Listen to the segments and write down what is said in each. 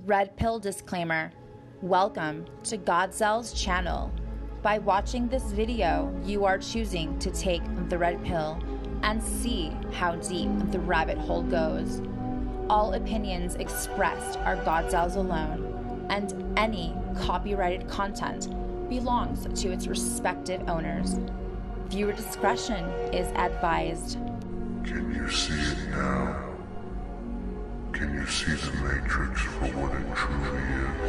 Red pill disclaimer. Welcome to Gawdzell's channel. By watching this video, you are choosing to take the red pill and see how deep the rabbit hole goes. All opinions expressed are Gawdzell's alone, and any copyrighted content belongs to its respective owners. Viewer discretion is advised. Can you see it now? Can you see the Matrix for what it truly is?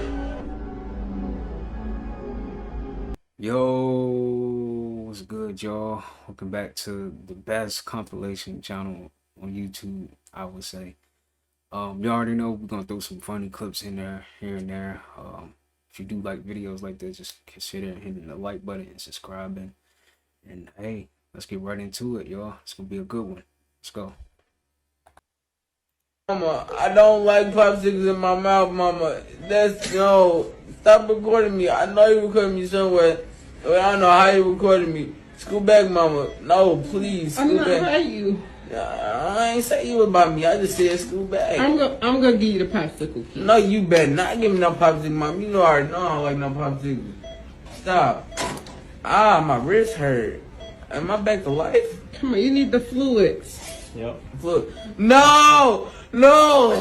Yo, what's good, y'all? Welcome back to the best compilation channel on YouTube, I would say. You already know we're gonna throw some funny clips in there, here and there. If you do like videos like this, just consider hitting the like button and subscribing. And hey, let's get right into it, y'all. It's gonna be a good one. Let's go. Mama, I don't like popsicles in my mouth, Mama. No. Stop recording me. I know you recording me somewhere, but I don't know how you recording me. Scoot back, Mama. No, please. Scoot back. I'm not by you. I ain't say you about me. I just said scoot back. I'm gonna give you the popsicle key. No, you better not give me no popsicle, Mama. You know I already know I don't like no popsicle. Stop. My wrist hurt. Am I back to life? Come on, you need the fluids. Yep. Look. No, Mama.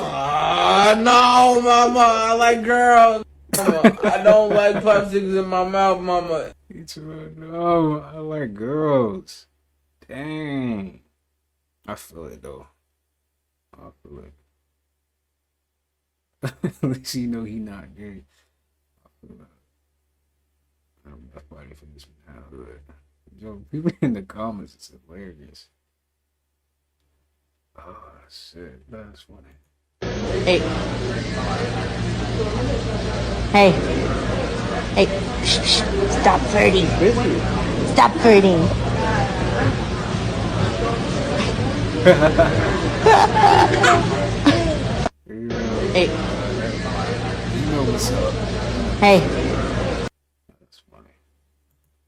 I like girls. Mama, I don't like popsicles in my mouth, Mama. No, I like girls. Dang. I feel it though. I feel it. At least you know he not gay. I feel it. I'm not fighting for this now. Yo, people in the comments, it's hilarious. Oh shit, that's funny. Hey. Hey. Hey. Shh, shh. Stop flirting. Stop flirting. Hey. You know what's up. Hey. That's funny.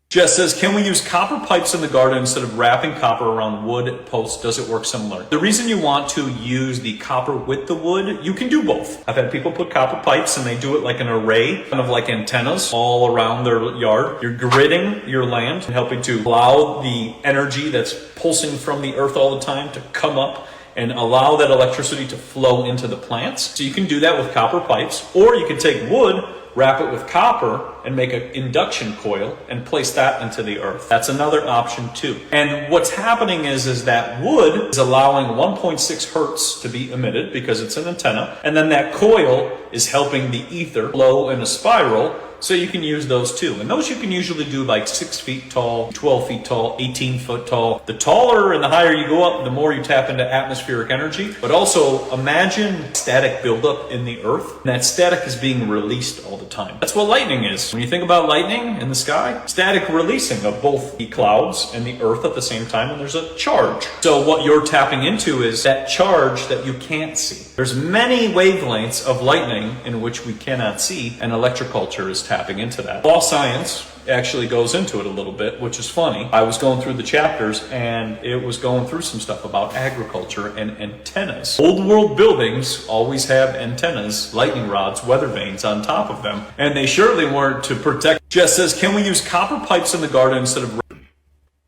Jess says, can we use copper pipes in the garden instead of wrapping copper around wood posts? Does it work similar? The reason you want to use the copper with the wood, you can do both. I've had people put copper pipes and they do it like an array, kind of like antennas all around their yard. You're gridding your land and helping to allow the energy that's pulsing from the earth all the time to come up and allow that electricity to flow into the plants. So you can do that with copper pipes, or you can take wood, wrap it with copper, and make an induction coil and place that into the earth. That's another option too. And what's happening is that wood is allowing 1.6 hertz to be emitted because it's an antenna, and then that coil is helping the ether flow in a spiral, so you can use those too. And those you can usually do like 6 feet tall, 12 feet tall, 18 foot tall. The taller and the higher you go up, the more you tap into atmospheric energy. But also imagine static buildup in the earth. And that static is being released all the time. That's what lightning is. When you think about lightning in the sky, static releasing of both the clouds and the earth at the same time, and there's a charge. So what you're tapping into is that charge that you can't see. There's many wavelengths of lightning in which we cannot see, and electroculture is tapping into that. Law science actually goes into it a little bit, which is funny. I was going through the chapters and it was going through some stuff about agriculture and antennas. Old world buildings always have antennas, lightning rods, weather vanes on top of them, and they surely weren't to protect. Jess says, can we use copper pipes in the garden instead of...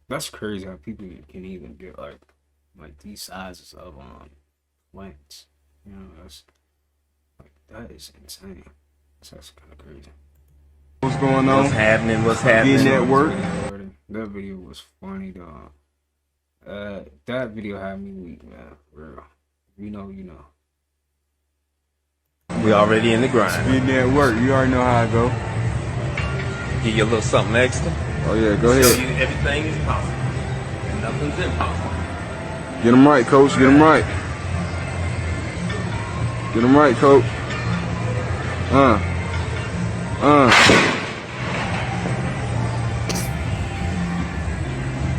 That's crazy how people can even get like these sizes of plants. You know, that's like, that is insane. That's kind of crazy. What's going on? What's happening? Getting at work. That video was funny, dog. That video had me weak, man. For real. You know. We already in the grind. Getting at work. You already know how I go. Give you a little something extra. Oh yeah, go ahead. Show you everything is possible. And nothing's impossible. Get them right, coach. Get them right. Get them right, coach.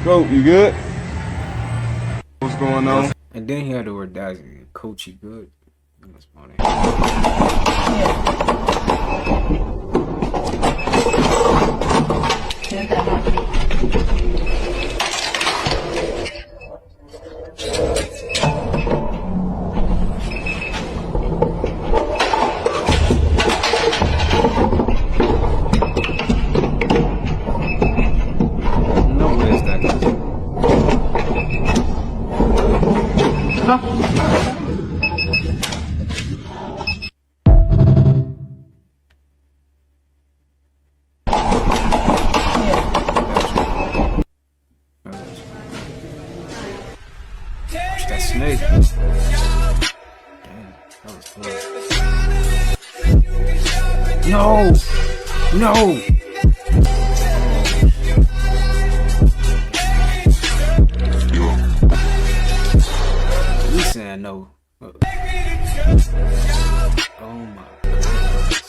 Coach, you good? What's going on? And then he had the word Dazzy. Coach, you good? That's funny. That snake. Damn, that was close. No! No! You saying no. Oh my goodness.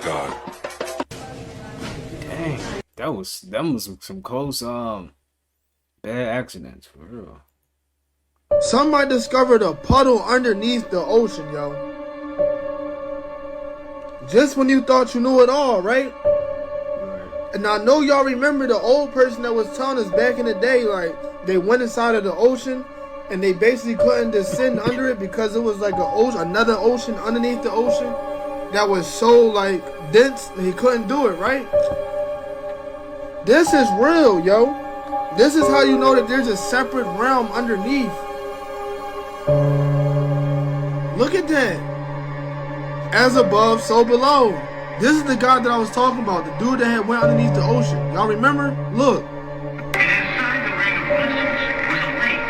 God. Dang. That was some close bad accidents for real. Somebody discovered a puddle underneath the ocean, yo. Just when you thought you knew it all, right? And I know y'all remember the old person that was telling us back in the day, like, they went inside of the ocean and they basically couldn't descend under it because it was like another ocean underneath the ocean that was so like dense that he couldn't do it, right? This is real, yo. This is how you know that there's a separate realm underneath. Look at that. As above, so below. This is the guy that I was talking about, the dude that had went underneath the ocean. Y'all remember? Look. Inside the ring of crystals was a lake.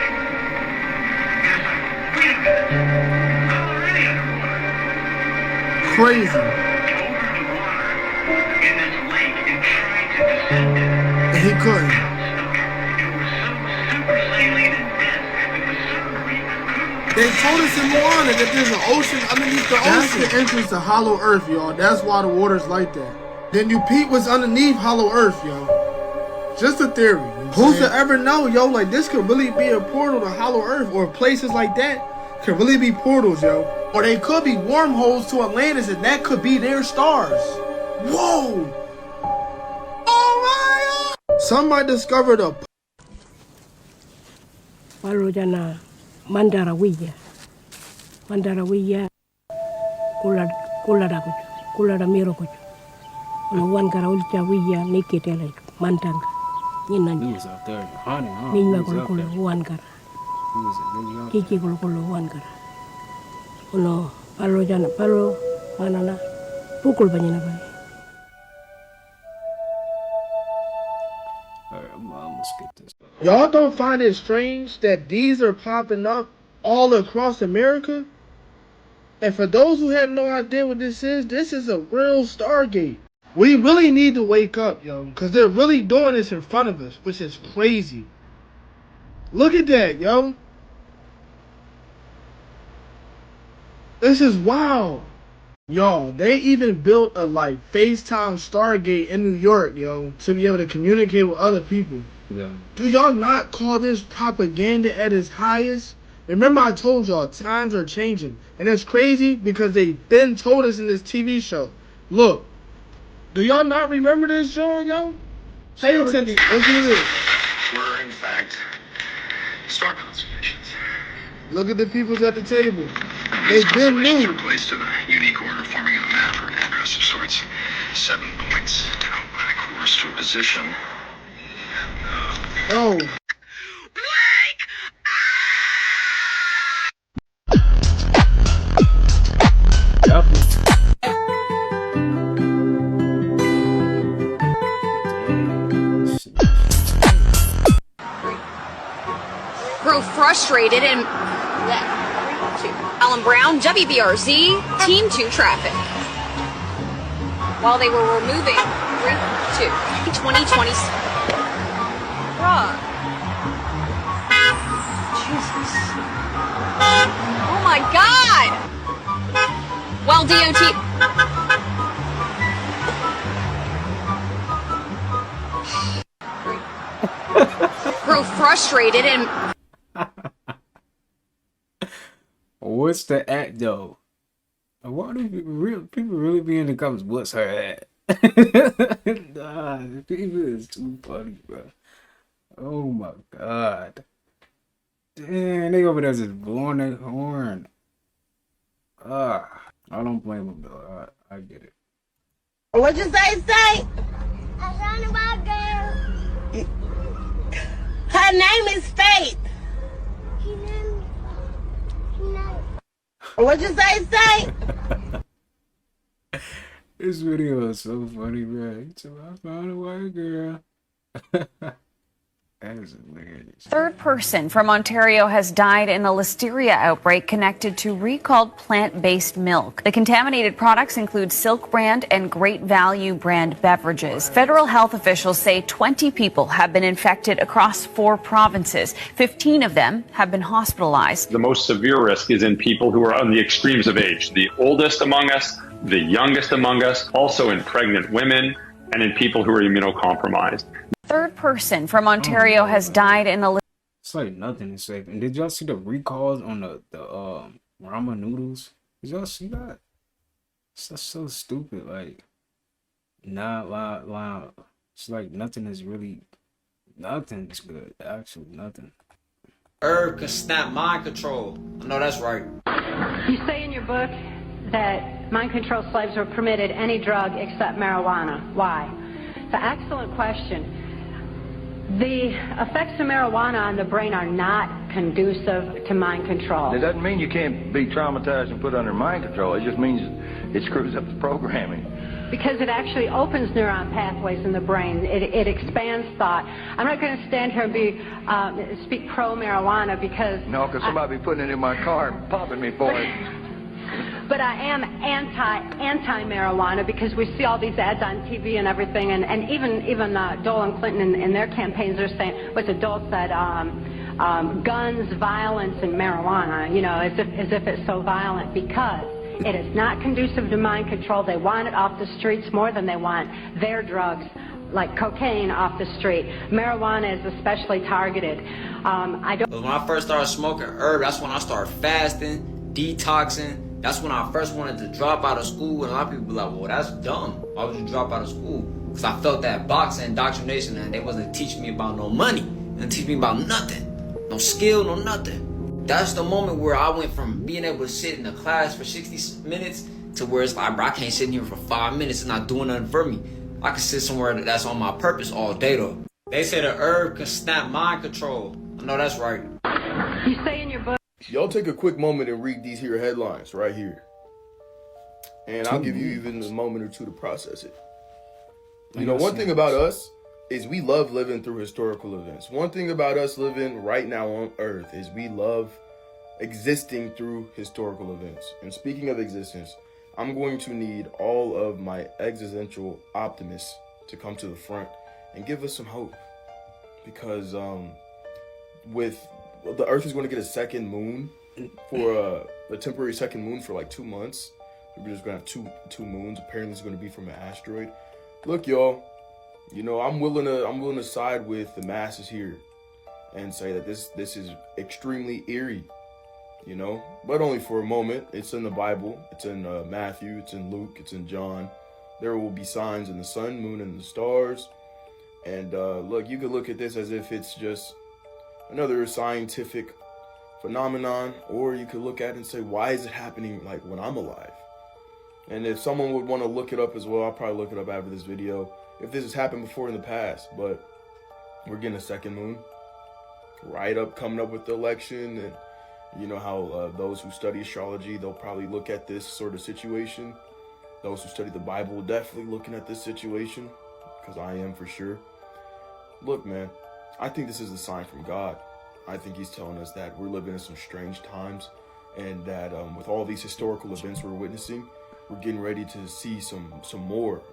There's like, wait a minute. I'm already underwater. Crazy. Over the water in this lake and tried to descend it. And he couldn't. It was so super saline and dense that the submarine couldn't. They told us in Moana that there's an ocean underneath the ocean. That's the entrance to Hollow Earth, y'all. That's why the water's like that. Then you peep what's underneath Hollow Earth, yo. Just a theory. Who's to ever know, yo? Like, this could really be a portal to Hollow Earth, or places like that could really be portals, yo. Or they could be wormholes to Atlantis, and that could be their stars. Whoa! Oh my God! Somebody discovered a Palojana Mandarawilla Kulara Mirokuch. On one Karaulcha Villa, Nikitele, Mantanga. He was out there hunting, huh? Nina Kolo, one Kara. He was really out Kiki Kolo, one Kara. No, Palojana, Palo, Manana, Pukul Banana. Alright, I'm gonna skip this. Y'all don't find it strange that these are popping up all across America? And for those who have no idea what this is a real Stargate. We really need to wake up, yo, because they're really doing this in front of us, which is crazy. Look at that, yo. This is wild. Yo, they even built a, like, FaceTime Stargate in New York, yo, to be able to communicate with other people. Yeah. Do y'all not call this propaganda at its highest? Remember I told y'all, times are changing. And it's crazy because they been told us in this TV show. Look, do y'all not remember this show, yo? Pay attention. Listen to this. We're, in fact, star constellations. Look at the peoples at the table. They've been new. Are placed in a unique order, forming a map or an address of sorts. 7 points to outline a course to a position. Oh. Grow frustrated and Alan Brown, WBRZ, Team 2 traffic. While they were removing 2020. Bruh. Jesus. Oh my God. While DOT. Grow frustrated and What's the at though? Why do people really be in the comments? What's her at? Nah, people is too funny, bro. Oh my God. Damn, they over there just blowing their horn. I don't blame them though. I get it. What'd you say? I found a bad girl. name is Faith. What'd you say? This video is so funny, bro. I found a white girl. That is hilarious. Third person from Ontario has died in a listeria outbreak connected to recalled plant-based milk. The contaminated products include Silk brand and Great Value brand beverages. Federal health officials say 20 people have been infected across 4 provinces. 15 of them have been hospitalized. The most severe risk is in people who are on the extremes of age, the oldest among us, the youngest among us, also in pregnant women, and in people who are immunocompromised. Third person from Ontario has died in a... It's like nothing is safe. And did y'all see the recalls on the ramen noodles? Did y'all see that? That's so stupid. Like, nah. It's like nothing's good. Actually, nothing. Herb can snap mind control. I know that's right. You say in your book that mind control slaves were permitted any drug except marijuana. Why? It's an excellent question. The effects of marijuana on the brain are not conducive to mind control. It doesn't mean you can't be traumatized and put under mind control. It just means it screws up the programming. Because it actually opens neuron pathways in the brain. It expands thought. I'm not going to stand here and speak pro-marijuana because... No, because somebody be putting it in my car and popping me for it. But I am anti-marijuana because we see all these ads on TV and everything, and even Dole and Clinton in their campaigns are saying, what's it Dole said, guns, violence, and marijuana, you know, as if it's so violent, because it is not conducive to mind control. They want it off the streets more than they want their drugs, like cocaine, off the street. Marijuana is especially targeted. When I first started smoking herb, that's when I started fasting, detoxing. That's when I first wanted to drop out of school, and a lot of people be like, well, that's dumb. Why would you drop out of school? Because I felt that box and indoctrination, and they wasn't teaching me about no money. They didn't teach me about nothing. No skill, no nothing. That's the moment where I went from being able to sit in a class for 60 minutes to where it's like, bro, I can't sit in here for 5 minutes and not doing nothing for me. I can sit somewhere that's on my purpose all day, though. They say the herb can snap mind control. I know that's right. You say in your book... Y'all take a quick moment and read these here headlines right here. And I'll give you even a moment or two to process it. You know, one thing about us is we love living through historical events. One thing about us living right now on Earth is we love existing through historical events. And speaking of existence, I'm going to need all of my existential optimists to come to the front and give us some hope. Because with the Earth is going to get a second moon for a temporary second moon for like 2 months. We're just going to have two moons. Apparently it's going to be from an asteroid. Look, y'all, you know, I'm willing to side with the masses here and say that this is extremely eerie, you know, but only for a moment. It's in the Bible. It's in Matthew. It's in Luke. It's in John. There will be signs in the sun, moon, and the stars. And look, you could look at this as if it's just another scientific phenomenon, or you could look at it and say, why is it happening like when I'm alive? And if someone would want to look it up as well, I'll probably look it up after this video, if this has happened before in the past. But we're getting a second moon right up, coming up with the election, and you know how those who study astrology, they'll probably look at this sort of situation. Those who study the Bible definitely looking at this situation, because I am for sure. Look, man, I think this is a sign from God. I think he's telling us that we're living in some strange times, and that with all these historical events we're witnessing, we're getting ready to see some more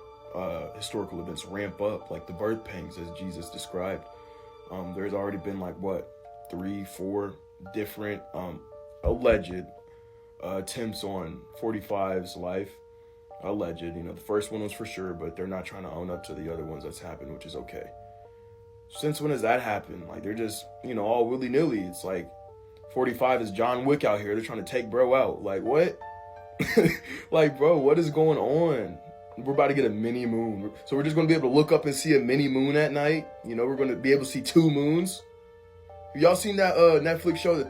historical events ramp up, like the birth pangs as Jesus described. There's already been like 3-4 different alleged attempts on 45's life. Alleged, you know, the first one was for sure, but they're not trying to own up to the other ones that's happened, which is okay. Since when has that happened? Like, they're just, you know, all willy-nilly. It's like 45 is John Wick out here. They're trying to take bro out. Like, what? Like, bro, what is going on? We're about to get a mini moon. So we're just going to be able to look up and see a mini moon at night. You know, we're going to be able to see 2 moons. Have y'all seen that Netflix show,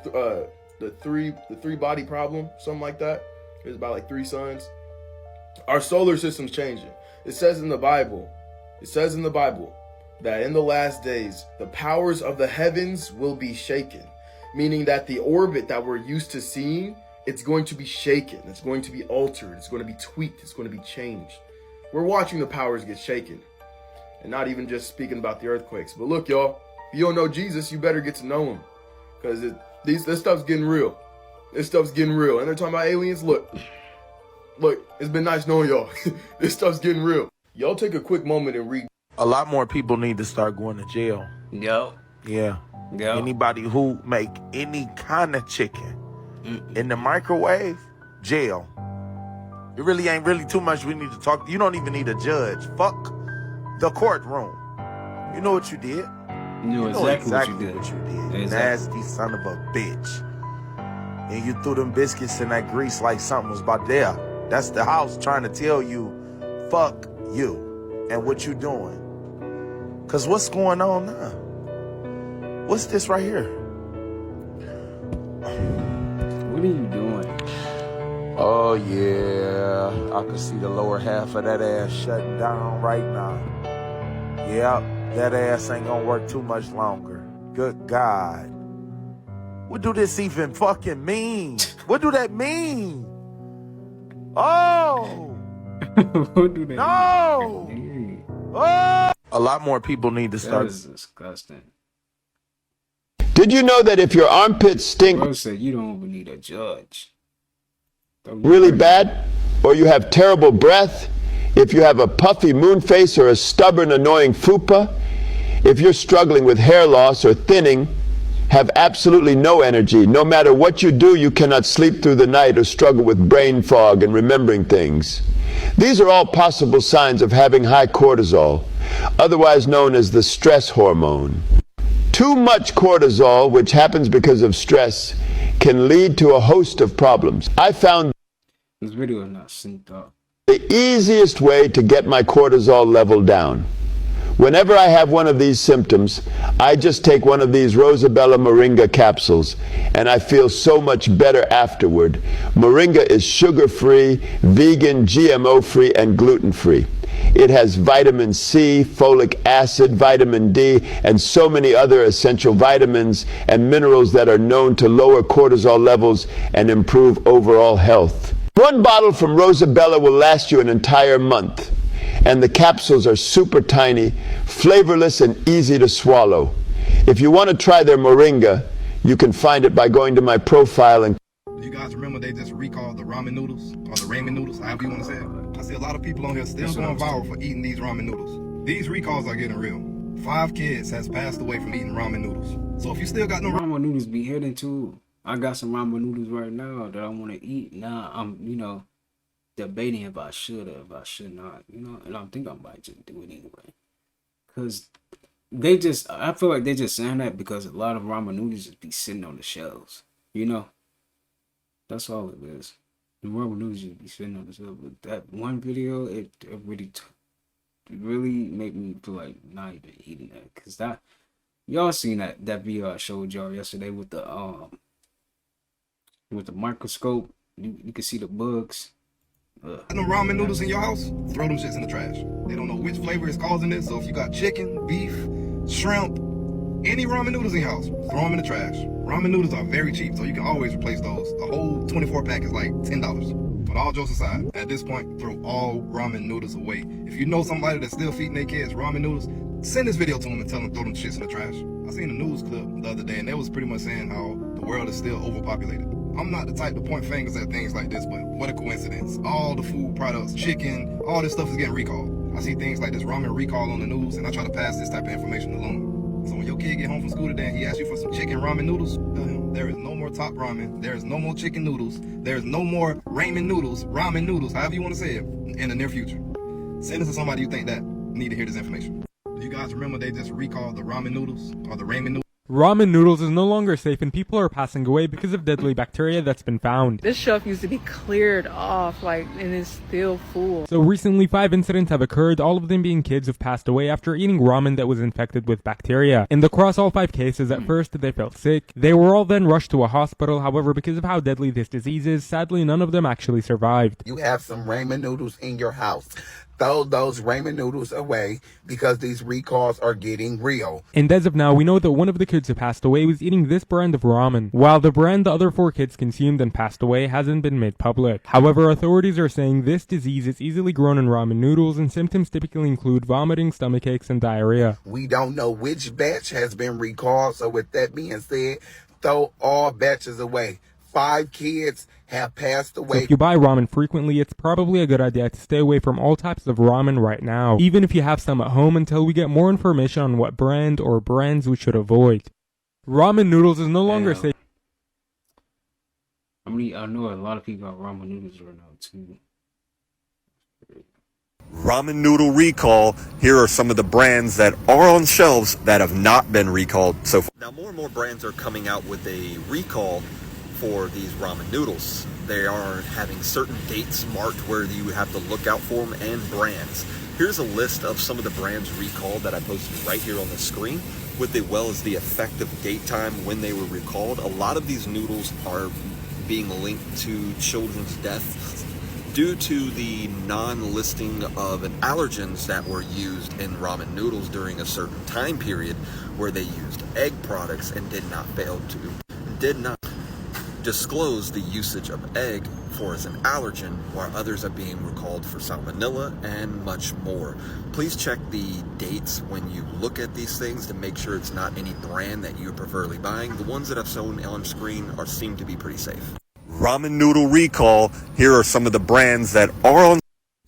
the three body problem? Something like that. It's about like 3 suns. Our solar system's changing. It says in the Bible, that in the last days, the powers of the heavens will be shaken. Meaning that the orbit that we're used to seeing, it's going to be shaken. It's going to be altered. It's going to be tweaked. It's going to be changed. We're watching the powers get shaken. And not even just speaking about the earthquakes. But look, y'all, if you don't know Jesus, you better get to know him. Because this stuff's getting real. This stuff's getting real. And they're talking about aliens. Look, it's been nice knowing y'all. This stuff's getting real. Y'all take a quick moment and read. A lot more people need to start going to jail. Yo. Yeah. Yo. Anybody who make any kind of chicken in the microwave, jail. It really ain't really too much we need to talk. You don't even need a judge. Fuck the courtroom. You know what you did. You know exactly what you did. Exactly. Nasty son of a bitch. And you threw them biscuits in that grease like something was about there. That's the house trying to tell you, fuck you and what you doing. Cause what's going on now? What's this right here? What are you doing? Oh yeah, I can see the lower half of that ass shutting down right now. Yep, that ass ain't gonna work too much longer. Good God. What do this even fucking mean? What do that mean? Oh! What do they mean? Oh! A lot more people need to start. That is disgusting. Did you know that if your armpits stink Bro said you don't even need a judge. really bad, or you have terrible breath, if you have a puffy moon face or a stubborn, annoying fupa, if you're struggling with hair loss or thinning, have absolutely no energy, no matter what you do, you cannot sleep through the night or struggle with brain fog and remembering things. These are all possible signs of having high cortisol, otherwise known as the stress hormone. Too much cortisol, which happens because of stress, can lead to a host of problems. I found this video is not synced up. The easiest way to get my cortisol level down. Whenever I have one of these symptoms, I just take one of these Rosabella Moringa capsules, and I feel so much better afterward. Moringa is sugar-free, vegan, GMO-free, and gluten-free. It has vitamin C, folic acid, vitamin D, and so many other essential vitamins and minerals that are known to lower cortisol levels and improve overall health. One bottle from Rosabella will last you an entire month. And the capsules are super tiny, flavorless, and easy to swallow. If you want to try their moringa, you can find it by going to my profile and... You guys remember they just recalled the ramen noodles, or the ramen noodles, however you want to say it? I see a lot of people on here still going viral for eating these ramen noodles. These recalls are getting real. 5 kids has passed away from eating ramen noodles. So if you still got no ramen noodles be hitting too. I got some ramen noodles right now that I want to eat. Now I'm, debating if I should or if I should not, and I think I might just do it anyway. Cause I feel like they just saying that because a lot of ramen noodles just be sitting on the shelves, That's all it is. The ramen noodles just be sitting on the shelves. But that one video, it really made me feel like not even eating that. Cause y'all seen that video I showed y'all yesterday with the microscope. You can see the bugs. Got no ramen noodles in your house? Throw them shits in the trash. They don't know which flavor is causing this, so if you got chicken, beef, shrimp, any ramen noodles in your house, throw them in the trash. Ramen noodles are very cheap, so you can always replace those. The whole 24 pack is like $10. But all jokes aside, at this point, throw all ramen noodles away. If you know somebody that's still feeding their kids ramen noodles, send this video to them and tell them to throw them shits in the trash. I seen a news clip the other day, and they was pretty much saying how the world is still overpopulated. I'm not the type to point fingers at things like this, but what a coincidence. All the food products, chicken, all this stuff is getting recalled. I see things like this ramen recall on the news, and I try to pass this type of information to Lunar. So when your kid get home from school today and he asks you for some chicken ramen noodles, tell him there is no more top ramen, there is no more chicken noodles, there is no more ramen noodles, however you want to say it, in the near future. Send it to somebody you think that need to hear this information. Do you guys remember they just recalled the ramen noodles, or the ramen noodles? Ramen noodles is no longer safe and people are passing away because of deadly bacteria that's been found. This shelf used to be cleared off, and it's still full. So recently 5 incidents have occurred, all of them being kids who've passed away after eating ramen that was infected with bacteria. And across all 5 cases, at first they felt sick. They were all then rushed to a hospital, however, because of how deadly this disease is, sadly none of them actually survived. You have some ramen noodles in your house. throw those ramen noodles away because these recalls are getting real. And as of now, we know that one of the kids who passed away was eating this brand of ramen, while the brand the other 4 kids consumed and passed away hasn't been made public. However, authorities are saying this disease is easily grown in ramen noodles, and symptoms typically include vomiting, stomach aches, and diarrhea. We don't know which batch has been recalled, so with that being said, throw all batches away. 5 kids have passed So away. if you buy ramen frequently, it's probably a good idea to stay away from all types of ramen right now, even if you have some at home, until we get more information on what brand or brands we should avoid. Ramen noodles is no longer safe. I mean, I know a lot of people got ramen noodles right now too. Ramen noodle recall. Here are some of the brands that are on shelves that have not been recalled so far. Now, more and more brands are coming out with a recall for these ramen noodles. They are having certain dates marked where you have to look out for them, and brands. Here's a list of some of the brands recalled that I posted right here on the screen, with as well as the effective date time when they were recalled. A lot of these noodles are being linked to children's deaths due to the non-listing of allergens that were used in ramen noodles during a certain time period, where they used egg products and did not disclose the usage of egg for as an allergen, while others are being recalled for salmonella and much more. Please check the dates when you look at these things to make sure it's not any brand that you're preferably buying. The ones that I've shown on screen seem to be pretty safe. Ramen noodle recall. Here are some of the brands that are on.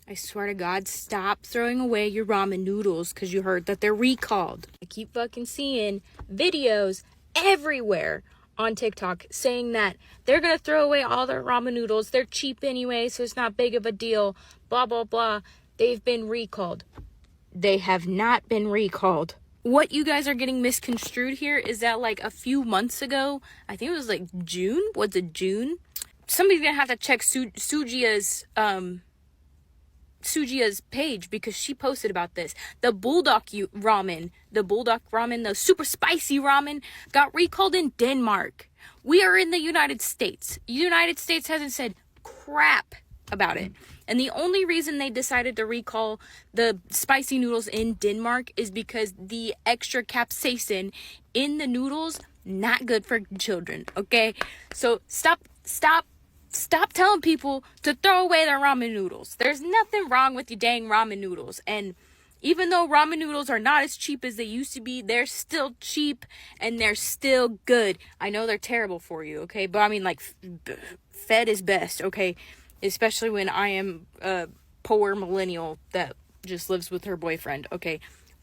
I swear to God, stop throwing away your ramen noodles because you heard that they're recalled. I keep fucking seeing videos everywhere on TikTok saying that they're going to throw away all their ramen noodles. They're cheap anyway, so it's not big of a deal. Blah, blah, blah. They've been recalled. They have not been recalled. What you guys are getting misconstrued here is that like a few months ago, I think it was like June. Was it June? Somebody's going to have to check Sujia's page because she posted about this. The bulldog ramen, the super spicy ramen got recalled in Denmark. We are in the United States. United States hasn't said crap about it. And the only reason they decided to recall the spicy noodles in Denmark is because the extra capsaicin in the noodles, not good for children, okay? So stop telling people to throw away their ramen noodles. There's nothing wrong with your dang ramen noodles. And even though ramen noodles are not as cheap as they used to be, they're still cheap and they're still good. I know they're terrible for you, okay? But I mean, like, fed is best, okay? Especially when I am a poor millennial that just lives with her boyfriend, okay?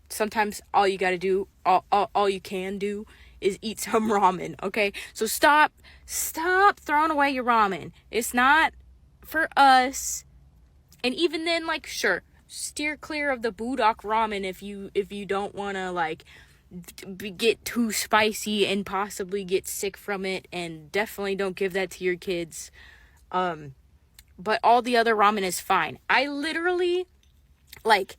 Sometimes all you gotta do, all you can do is eat some ramen, okay? So stop throwing away your ramen. It's not for us. And even then, like, sure, steer clear of the bulldog ramen if you don't want to, like, get too spicy and possibly get sick from it, and definitely don't give that to your kids. But all the other ramen is fine. I literally, like,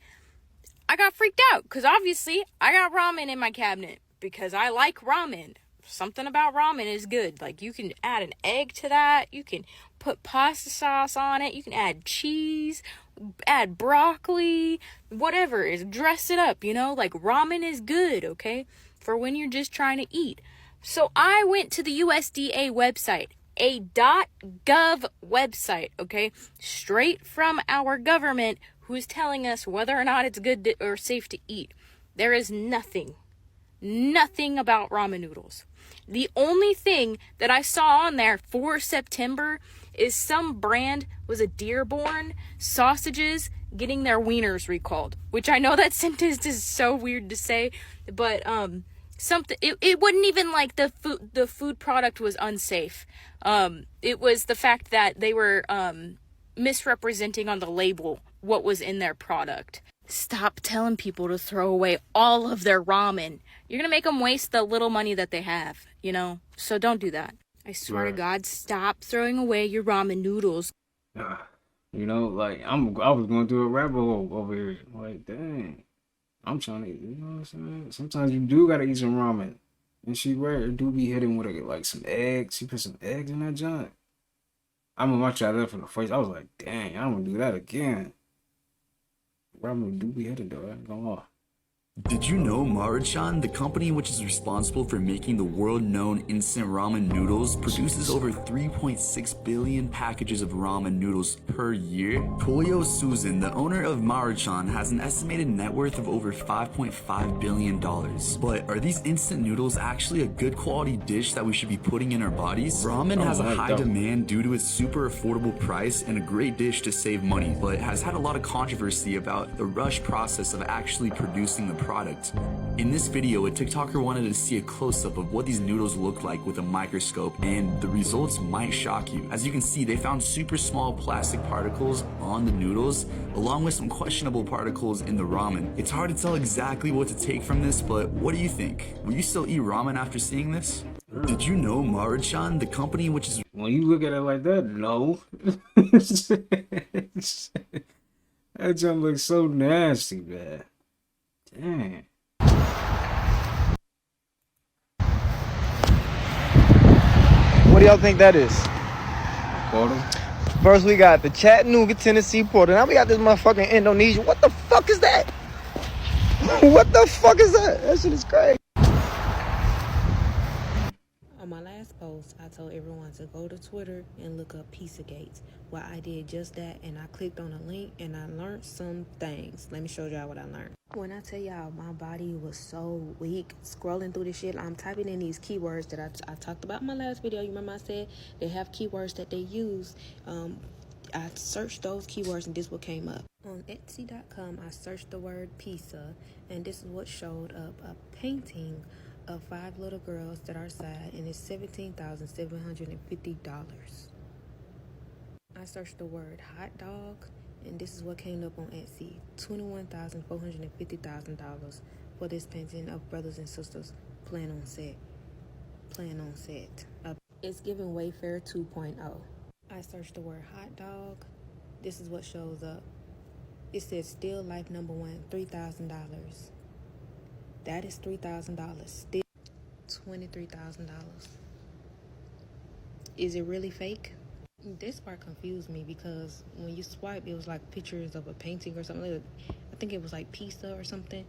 I got freaked out because obviously I got ramen in my cabinet because I like ramen. Something about ramen is good. Like, you can add an egg to that. You can put pasta sauce on it. You can add cheese, add broccoli, whatever. Dress it up, you know? Like, ramen is good, okay? For when you're just trying to eat. So I went to the USDA website, a .gov website, okay? Straight from our government, who's telling us whether or not it's good or safe to eat. There is nothing about ramen noodles. The only thing that I saw on there for September is some brand was a Dearborn sausages getting their wieners recalled, which I know that sentence is so weird to say, but something it wasn't even like the food product was unsafe. It was the fact that they were misrepresenting on the label what was in their product. Stop telling people to throw away all of their ramen. You're going to make them waste the little money that they have, you know? So don't do that. I swear to God, stop throwing away your ramen noodles. You know, like, I was going through a rabbit hole over here. Like, dang. I'm trying to, you know what I'm saying? Sometimes you do got to eat some ramen. And she it do be hitting with, like, some eggs. She put some eggs in that joint. I remember I tried that for the first. I was like, dang, I'm going to do that again. ramen do be hitting though. I ain't gonna lie. Did you know Maruchan, the company which is responsible for making the world-known instant ramen noodles, produces over 3.6 billion packages of ramen noodles per year? Toyo Susan, the owner of Maruchan, has an estimated net worth of over $5.5 billion. But are these instant noodles actually a good quality dish that we should be putting in our bodies? Ramen has a high demand due to its super affordable price and a great dish to save money, but has had a lot of controversy about the rush process of actually producing the product. In this video, a TikToker wanted to see a close-up of what these noodles look like with a microscope, and the results might shock you. As you can see, they found super small plastic particles on the noodles, along with some questionable particles in the ramen. It's hard to tell exactly what to take from this, but what do you think? Will you still eat ramen after seeing this? Did you know Maruchan, the company which is... When you look at it like that, no. That junk looks so nasty, man. Dang. What do y'all think that is? Portal? First we got the Chattanooga, Tennessee portal. Now we got this motherfucking Indonesia. What the fuck is that? What the fuck is that? That shit is crazy. On my last post, I told everyone to go to Twitter and look up Pizzagate. Well, I did just that, and I clicked on a link, and I learned some things. Let me show y'all what I learned. When I tell y'all my body was so weak scrolling through this shit, I'm typing in these keywords that I talked about in my last video. You remember I said they have keywords that they use. I searched those keywords, and this is what came up. On Etsy.com, I searched the word pizza, and this is what showed up: a painting of 5 little girls that are sad, and it's $17,750. I searched the word hot dog, and this is what came up on Etsy: $21,450,000 for this painting of brothers and sisters playing on set. It's giving Wayfair 2.0. I searched the word hot dog. This is what shows up. It says still life number 1, $3,000. That is $3,000. Still $23,000. Is it really fake? This part confused me because when you swipe, it was like pictures of a painting or something. I think it was like pizza or something.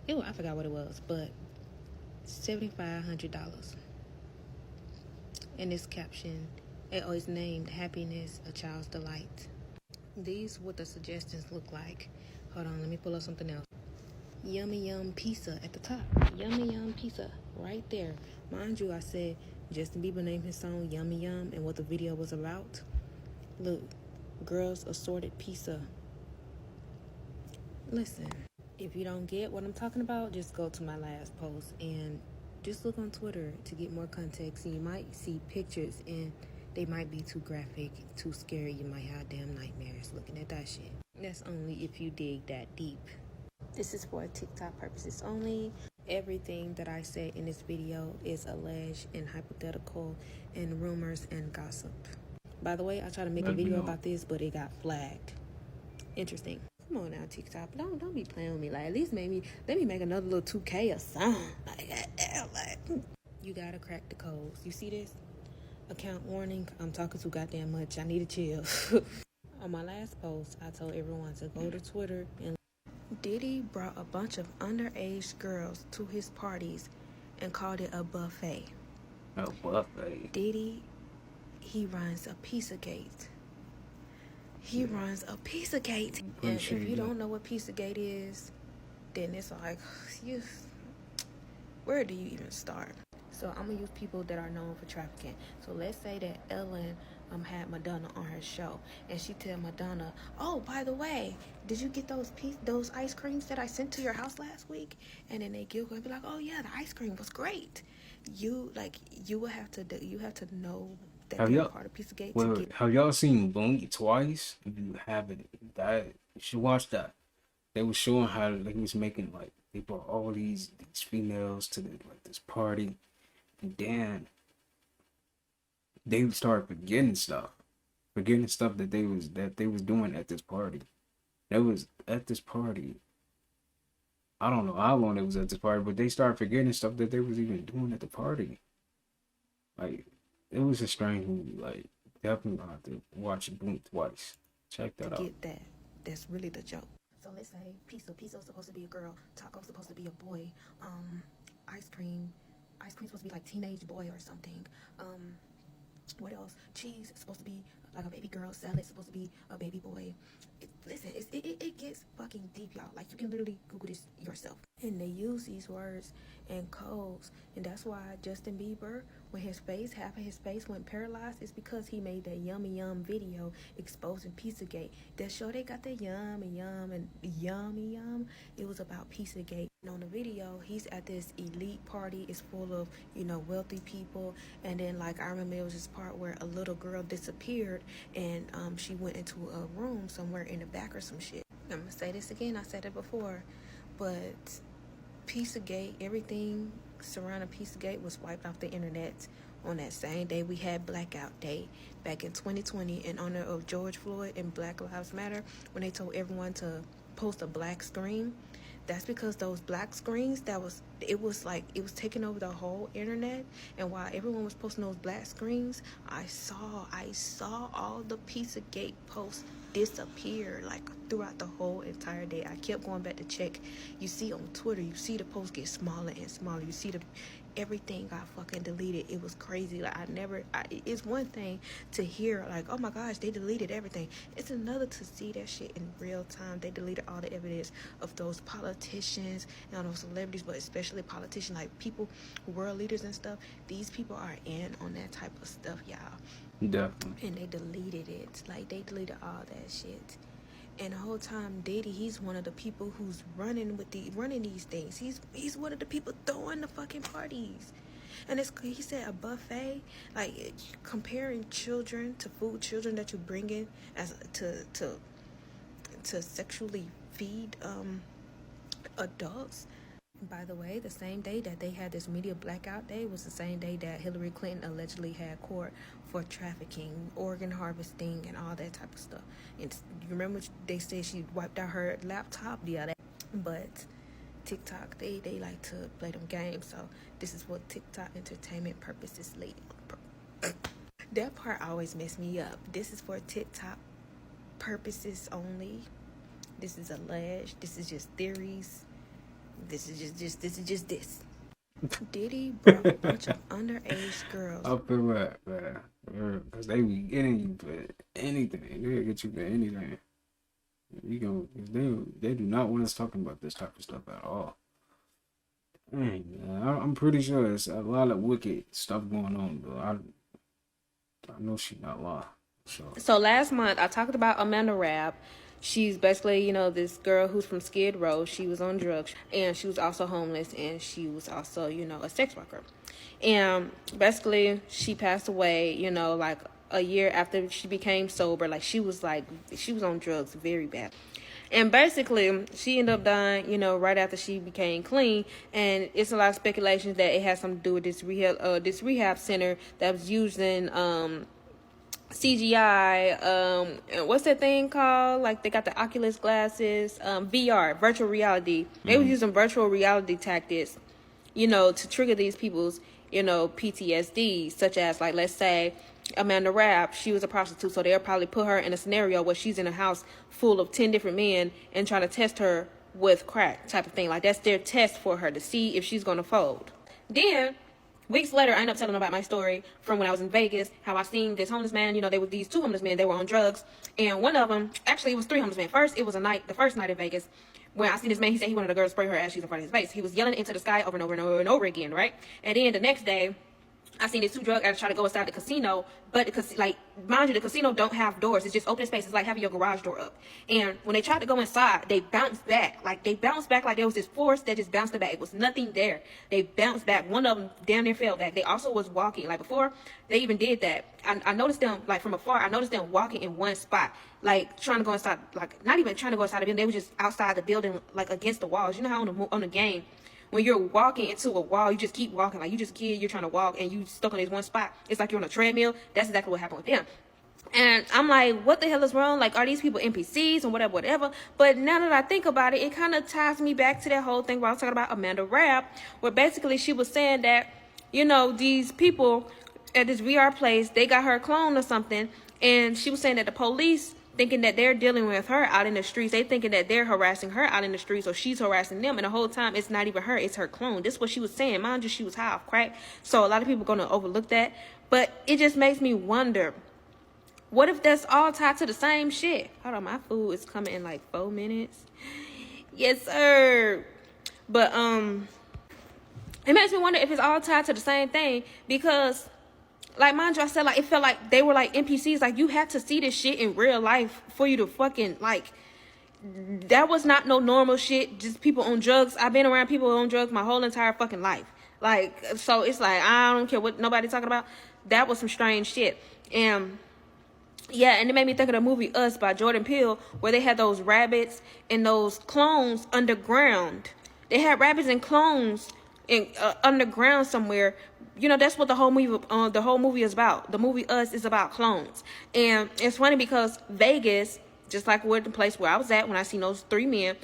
I forgot what it was, but $7,500. And this caption, it's named Happiness, a Child's Delight. These what the suggestions look like. Hold on, let me pull up something else. Yummy Yum Pizza at the top. Yummy Yum Pizza right there. Mind you, I said Justin Bieber named his song Yummy Yum and what the video was about. Look, girls assorted pizza. Listen, if you don't get what I'm talking about, just go to my last post and just look on Twitter to get more context, and you might see pictures and they might be too graphic, too scary. You might have damn nightmares looking at that shit. That's only if you dig that deep. This is for TikTok purposes only. Everything that I said in this video is alleged and hypothetical and rumors and gossip. By the way, I tried to make a video about this, but it got flagged. Interesting. Come on now, TikTok. Don't be playing with me. Like, at least let me make another little 2K or something. Like, you gotta crack the codes. You see this? Account warning. I'm talking too goddamn much. I need to chill. On my last post, I told everyone to go to Twitter and Diddy brought a bunch of underage girls to his parties and called it a buffet. A buffet. Diddy, he runs a Pizzagate. He runs a Pizzagate. And if you don't know what Pizzagate is, then it's like, where do you even start? So I'm going to use people that are known for trafficking. So let's say that Ellen had Madonna on her show, and she tell Madonna, oh, by the way, did you get those ice creams that I sent to your house last week? And then they giggle and be like, oh yeah, the ice cream was great. You have to know that they're part of Pizzagate. Have y'all seen Blink Twice? If you haven't, you should watch that. They were showing how they was making, like, they brought all these females to this party, and then they would start forgetting stuff that they was doing at this party. That was at this party. I don't know how long it was at this party, but they started forgetting stuff that they was even doing at the party. Like, it was a strange movie. Like, definitely have to watch it Blink Twice. Check that out. Get that. That's really the joke. So So let's say pizza's supposed to be a girl, taco's supposed to be a boy, ice cream's supposed to be like teenage boy or something. What else? Cheese is supposed to be like a baby girl. Salad's supposed to be a baby boy. It gets fucking deep, y'all. Like, you can literally Google this yourself. And they use these words and codes. And that's why Justin Bieber, when half of his face went paralyzed, is because he made that yummy yum video exposing Pizzagate. That show they got that yummy yum and yummy yum. It was about Pizzagate. And on the video, he's at this elite party. It's full of, wealthy people. And then, like, I remember there was this part where a little girl disappeared and she went into a room somewhere in the back or some shit. I'm gonna say this again, I said it before, but Pizzagate, everything surrounding Pizzagate was wiped off the internet on that same day we had Blackout Day back in 2020 in honor of George Floyd and Black Lives Matter, when they told everyone to post a black screen. That's because those black screens, it was taking over the whole internet. And while everyone was posting those black screens, I saw all the Pizzagate posts disappear like throughout the whole entire day. I kept going back to check. You see on Twitter, you see the posts get smaller and smaller. You see everything got fucking deleted. It was crazy. Like, it's one thing to hear like, oh my gosh, they deleted everything. It's another to see that shit in real time. They deleted all the evidence of those politicians and those celebrities, but especially politicians, like people, world leaders and stuff. These people are in on that type of stuff, y'all. Definitely. And they deleted it. Like, they deleted all that shit. And the whole time, Diddy, he's one of the people who's running these things. He's one of the people throwing the fucking parties. And he said a buffet, like comparing children to food, children that you bring in as to sexually feed adults. By the way, the same day that they had this media blackout day was the same day that Hillary Clinton allegedly had court for trafficking, organ harvesting, and all that type of stuff. And you remember they said she wiped out her laptop? Yeah, but TikTok, they like to play them games. So this is what TikTok entertainment purposes lead. That part always messed me up. This is for TikTok purposes only. This is alleged. This is just theories. This is just this. Diddy brought a bunch of underage girls. I feel right, man. Because they be getting you for anything. They'll get you for anything. They do not want us talking about this type of stuff at all. Dang, man. I'm pretty sure there's a lot of wicked stuff going on, but I know she not lying. So last month, I talked about Amanda Rabb. She's basically, this girl who's from Skid Row. She was on drugs, and she was also homeless, and she was also, a sex worker. And basically, she passed away, like a year after she became sober. Like, she was on drugs very bad. And basically, she ended up dying, right after she became clean. And it's a lot of speculations that it has something to do with this rehab center that was using CGI, and what's that thing called? Like, they got the Oculus glasses, VR, virtual reality. They were using virtual reality tactics, to trigger these people's, PTSD, such as, like, let's say Amanda Rabb, she was a prostitute, so they'll probably put her in a scenario where she's in a house full of 10 different men and try to test her with crack type of thing. Like, that's their test for her to see if she's going to fold. Then weeks later, I ended up telling them about my story from when I was in Vegas, how I seen this homeless man. They were these two homeless men. They were on drugs. And one of them, actually, it was three homeless men. First, it was the first night in Vegas, when I seen this man. He said he wanted a girl to spray her ass cheeks in front of his face. He was yelling into the sky over and over and over and over again, right? And then the next day, I seen these two drug addicts try to go inside the casino, but mind you, the casino don't have doors. It's just open space. It's like having your garage door up. And when they tried to go inside, they bounced back. Like there was this force that just bounced back. It was nothing there. They bounced back. One of them down there fell back. They also was walking. Like, before they even did that, I noticed them, like, from afar. I noticed them walking in one spot, like trying to go inside, like not even trying to go inside the building. They were just outside the building, like against the walls. You know how on the game, when you're walking into a wall, you just keep walking. Like, you're trying to walk and you stuck on this one spot. It's like you're on a treadmill. That's exactly what happened with them. And I'm like, what the hell is wrong? Like, are these people NPCs or whatever? But now that I think about it, it kind of ties me back to that whole thing where I was talking about Amanda Rabb, where basically she was saying that, these people at this VR place, they got her clone or something. And she was saying that the police thinking that they're dealing with her out in the streets. They thinking that they're harassing her out in the streets, or she's harassing them. And the whole time, it's not even her, it's her clone. This is what she was saying. Mind you, she was high off crack. So a lot of people are going to overlook that. But it just makes me wonder, what if that's all tied to the same shit? Hold on, my food is coming in like 4 minutes. Yes, sir. But, it makes me wonder if it's all tied to the same thing, because, like, mind you, I said, like, it felt like they were like NPCs. Like, you had to see this shit in real life for you to fucking, like, that was not no normal shit. Just people on drugs. I've been around people on drugs my whole entire fucking life. Like, so it's like, I don't care what nobody talking about. That was some strange shit. And yeah, and it made me think of the movie Us by Jordan Peele, where they had those rabbits and those clones underground. They had rabbits and clones in underground somewhere. You know, that's what the whole movie is about. The movie Us is about clones. And it's funny because Vegas, just like the place where I was at when I seen those 3 men,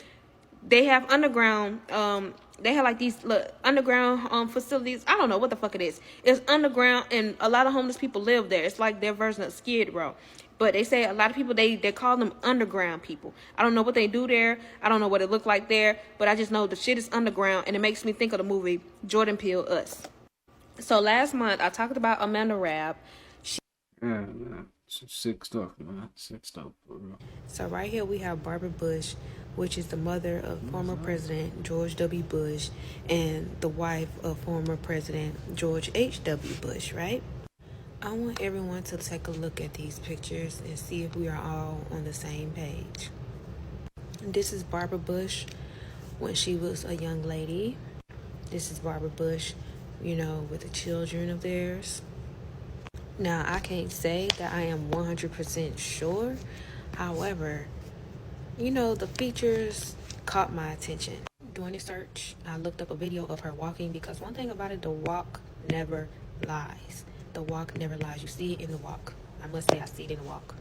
they have underground, they have like these underground facilities. I don't know what the fuck it is. It's underground, and a lot of homeless people live there. It's like their version of Skid Row. But they say a lot of people, they call them underground people. I don't know what they do there. I don't know what it look like there. But I just know the shit is underground, and it makes me think of the movie Jordan Peele, Us. So last month, I talked about Amanda Rabb. Yeah, man. Sick stuff, man. Sick stuff, for real. So right here we have Barbara Bush, which is the mother of former President George W. Bush and the wife of former President George H.W. Bush, right? I want everyone to take a look at these pictures and see if we are all on the same page. This is Barbara Bush when she was a young lady. This is Barbara Bush, you know, with the children of theirs. Now, I can't say that I am 100% sure. However, you know, the features caught my attention. Doing a search, I looked up a video of her walking, because one thing about it, the walk never lies. The walk never lies. You see it in the walk. I must say I see it in the walk.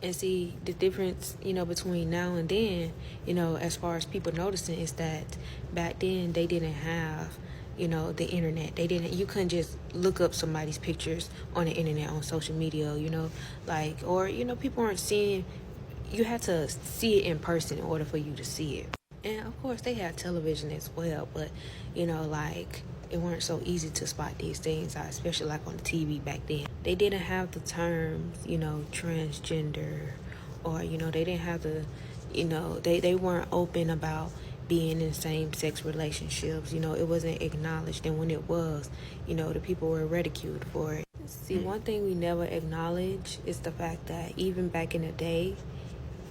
And see, the difference, you know, between now and then, you know, as far as people noticing, is that back then they didn't have, you know, the internet. You couldn't just look up somebody's pictures on the internet, on social media, you know, like, or, you know, people aren't seeing, you had to see it in person in order for you to see it. And of course they had television as well, but, you know, like, it weren't so easy to spot these things out, especially like on the TV back then. They didn't have the terms, you know, transgender, or, you know, they didn't have the, you know, they weren't open about being in same-sex relationships. You know, it wasn't acknowledged, and when it was, you know, the people were ridiculed for it. See, one thing we never acknowledge is the fact that even back in the day,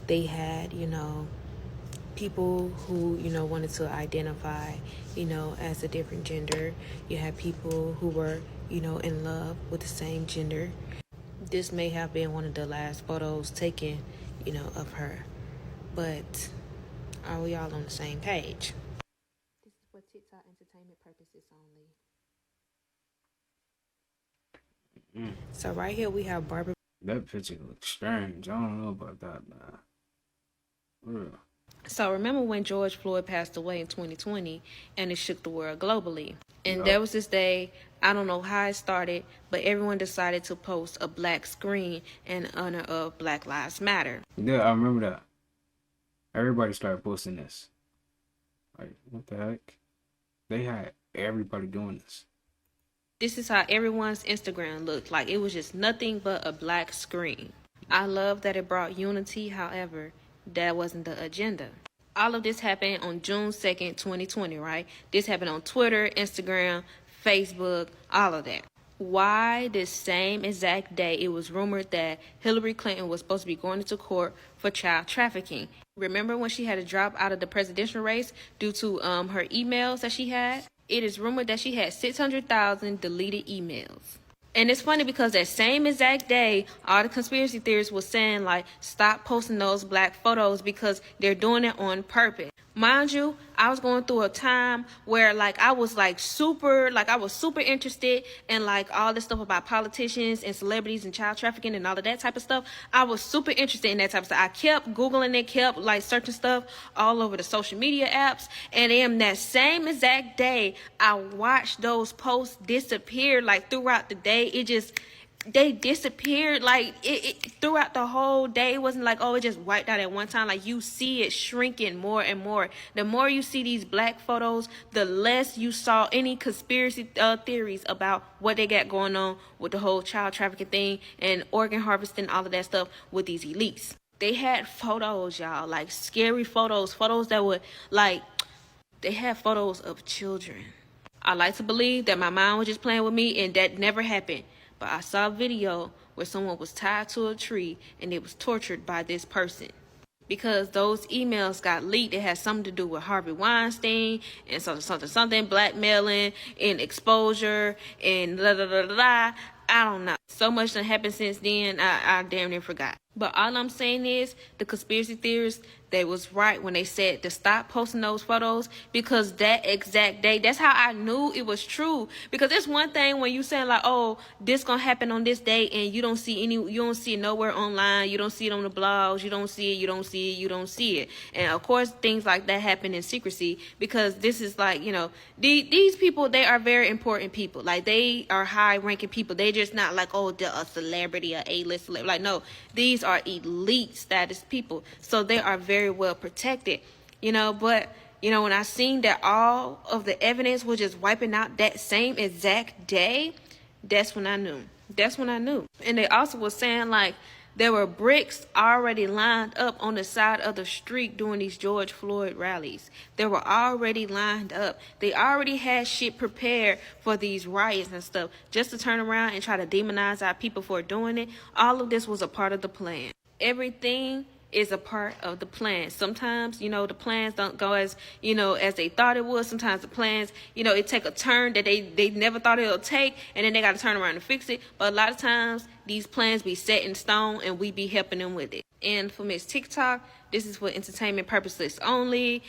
they had, you know, people who, you know, wanted to identify, you know, as a different gender. You had people who were, you know, in love with the same gender. This may have been one of the last photos taken, you know, of her. But are we all on the same page? This is for TikTok entertainment purposes only. So right here we have Barbara. That picture looks strange. I don't know about that, man. Real. So remember when George Floyd passed away in 2020, and it shook the world globally. And there was this day, I don't know how it started, but everyone decided to post a black screen in honor of Black Lives Matter. Yeah, I remember that. Everybody started posting this. Like, what the heck? They had everybody doing this. This is how everyone's Instagram looked like. It was just nothing but a black screen. I love that it brought unity. However, that wasn't the agenda. All of this happened on June 2nd, 2020, right? This happened on Twitter, Instagram, Facebook, all of that. Why this same exact day it was rumored that Hillary Clinton was supposed to be going into court for child trafficking? Remember when she had to drop out of the presidential race due to her emails that she had? It is rumored that she had 600,000 deleted emails. And it's funny because that same exact day, all the conspiracy theorists was saying, like, stop posting those black photos because they're doing it on purpose. Mind you, I was going through a time where, like, I was super interested in, like, all this stuff about politicians and celebrities and child trafficking and all of that type of stuff. I was super interested in that type of stuff. I kept Googling it, kept, like, searching stuff all over the social media apps. And in that same exact day, I watched those posts disappear, like, throughout the day. They disappeared, like, it throughout the whole day. It wasn't like, oh, it just wiped out at one time. Like, you see it shrinking more and more. The more you see these black photos, the less you saw any conspiracy theories about what they got going on with the whole child trafficking thing and organ harvesting, all of that stuff with these elites. They had photos, y'all, like scary photos that would, like, they had photos of children. I like to believe that my mind was just playing with me and that never happened. But I saw a video where someone was tied to a tree and they was tortured by this person. Because those emails got leaked. It had something to do with Harvey Weinstein and something, blackmailing and exposure and blah, blah, blah, blah. I don't know. So much that happened since then, I damn near forgot. But all I'm saying is the conspiracy theorists, they was right when they said to stop posting those photos, because that exact day, that's how I knew it was true. Because it's one thing when you say like, oh, this gonna happen on this day, and you don't see it nowhere online, you don't see it on the blogs, you don't see it. And of course things like that happen in secrecy, because this is like, you know, these people, they are very important people. Like, they are high ranking people. They just not like, oh, they're a celebrity, a A-list celebrity. Like, no, these are elite status people, so they are very well protected, you know. But you know, when I seen that all of the evidence was just wiping out that same exact day, that's when I knew. And they also was saying like there were bricks already lined up on the side of the street during these George Floyd rallies. They were already lined up. They already had shit prepared for these riots and stuff, just to turn around and try to demonize our people for doing it. All of this was a part of the plan. Everything is a part of the plan. Sometimes, you know, the plans don't go as, you know, as they thought it would. Sometimes the plans, you know, it take a turn that they never thought it'll take, and then they got to turn around and fix it. But a lot of times these plans be set in stone and we be helping them with it. And for Miss TikTok, this is for entertainment purposes only.